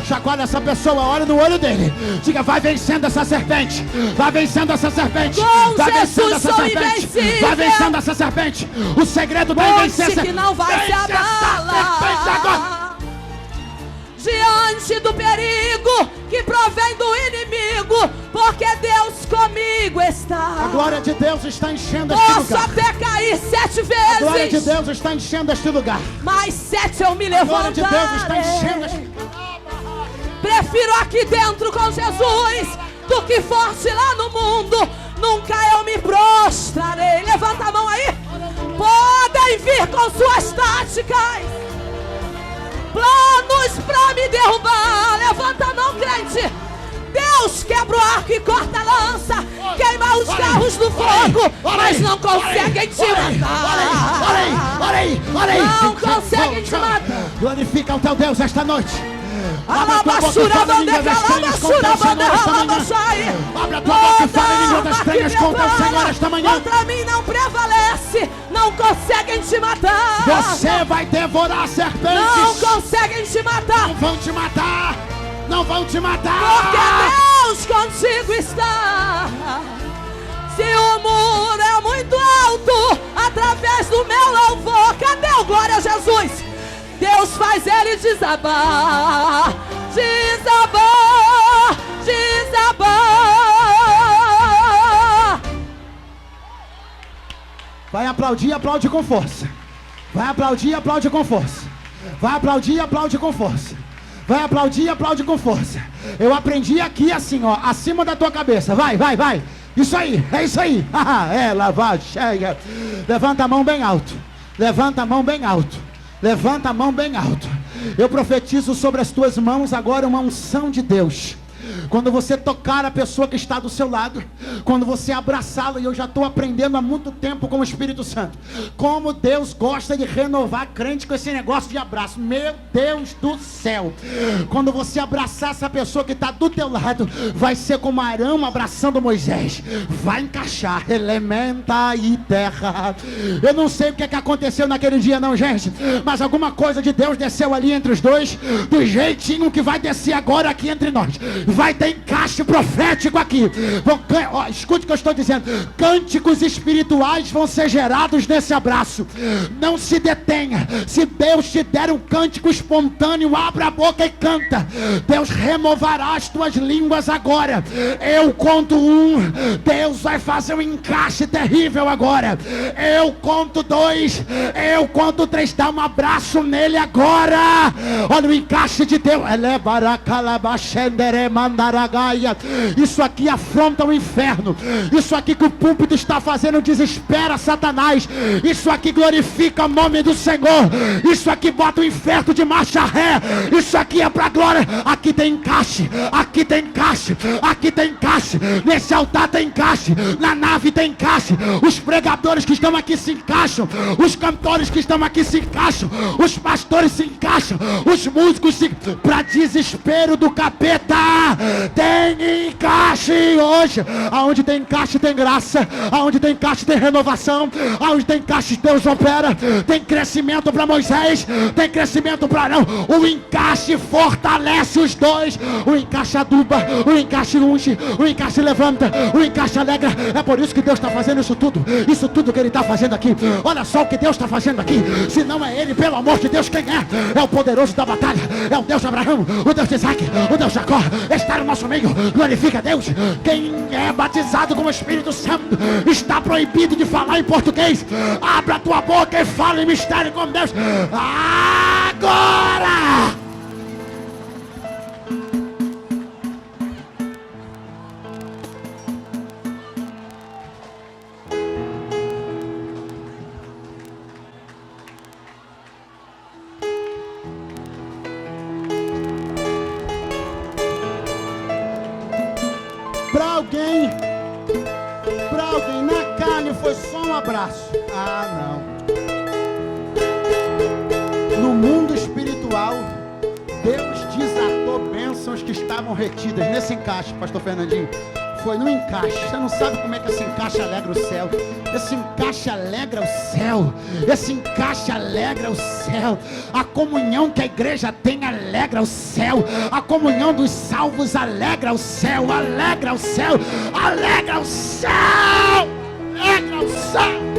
Chacoalha essa pessoa, olha no olho dele. Diga, vai vencendo essa serpente. Vai vencendo essa serpente. Com Jesus sou invencível. Vai vencendo essa serpente. O segredo para vencer essa que não vai se abalar. Diante do perigo que provém do inimigo, porque Deus comigo está. A glória de Deus está enchendo este lugar. Posso até cair 7 vezes. A glória de Deus está enchendo este lugar. Mas 7 eu me levantarei. A glória de Deus está enchendo este lugar. Prefiro aqui dentro com Jesus do que forte lá no mundo. Nunca eu me prostrarei. Levanta a mão aí. Podem vir com suas táticas, planos pra me derrubar. Levanta a mão, crente. Deus quebra o arco e corta a lança, queima os carros do fogo, mas não conseguem te matar. Olha aí. Não conseguem te matar. Glorifica o teu Deus esta noite. Abra a tua boca e fala em língua das estranhas com o teu Senhor esta manhã. Abra a tua boca e fala em língua das estranhas com o teu Senhor esta manhã. Contra mim não prevalece, não conseguem te matar. Você vai devorar serpentes. Não conseguem te matar. Não vão te matar. Não vão te matar. Porque Deus contigo está. Se o muro é muito alto, através do meu louvor, cadê o glória a Jesus? Deus faz ele desabar, desabar, desabar. Vai aplaudir, aplaude com força. Vai aplaudir, aplaude com força. Vai aplaudir, aplaude com força. Vai aplaudir, aplaude com força. Eu aprendi aqui assim, ó, acima da tua cabeça. Vai. Isso aí, é isso aí. Lavagem, chega. Levanta a mão bem alto. Levanta a mão bem alto. Levanta a mão bem alto. Eu profetizo sobre as tuas mãos agora uma unção de Deus. Quando você tocar a pessoa que está do seu lado, quando você abraçá-la, e eu já estou aprendendo há muito tempo com o Espírito Santo, como Deus gosta de renovar crente com esse negócio de abraço. Meu Deus do céu, quando você abraçar essa pessoa que está do teu lado, vai ser como Arão abraçando Moisés, vai encaixar, elementa e terra. Eu não sei o que aconteceu naquele dia não, gente, mas alguma coisa de Deus desceu ali entre os dois, do jeitinho que vai descer agora aqui entre nós. Vai ter encaixe profético aqui. Escute o que eu estou dizendo. Cânticos espirituais vão ser gerados nesse abraço. Não se detenha. Se Deus te der um cântico espontâneo, abra a boca e canta. Deus removerá as tuas línguas agora. Eu conto 1, Deus vai fazer um encaixe terrível agora. Eu conto 2, eu conto 3, dá um abraço nele agora. Olha o encaixe de Deus. Isso aqui afronta o inferno. Isso aqui que o púlpito está fazendo desespera Satanás. Isso aqui glorifica o nome do Senhor. Isso aqui bota o inferno de marcha ré. Isso aqui é para glória. Aqui tem encaixe. Aqui tem encaixe. Aqui tem encaixe. Nesse altar tem encaixe. Na nave tem encaixe. Os pregadores que estão aqui se encaixam. Os cantores que estão aqui se encaixam. Os pastores se encaixam. Os músicos se... Para desespero do capeta, tem encaixe hoje. Aonde tem encaixe tem graça. Aonde tem encaixe tem renovação. Aonde tem encaixe Deus opera. Tem crescimento para Moisés. Tem crescimento para Arão. O encaixe fortalece os dois. O encaixe aduba. O encaixe unge. O encaixe levanta. O encaixe alegra. É por isso que Deus está fazendo isso tudo. Isso tudo que Ele está fazendo aqui. Olha só o que Deus está fazendo aqui. Se não é Ele, pelo amor de Deus, quem é? É o poderoso da batalha. É o Deus de Abraão. O Deus de Isaac. O Deus de Jacó. Está no nosso meio. Glorifica a Deus. Quem é batizado com o Espírito Santo está proibido de falar em português. Abra a tua boca e fala em mistério com Deus. Agora! Para alguém na carne foi só um abraço. Não. No mundo espiritual, Deus desatou bênçãos que estavam retidas nesse encaixe, pastor Fernandinho. foi? Não encaixa. Você não sabe como é que esse encaixe alegra o céu. Esse encaixe alegra o céu. Esse encaixe alegra o céu. A comunhão que a igreja tem alegra o céu. A comunhão dos salvos alegra o céu. Alegra o céu. Alegra o céu. Alegra o céu.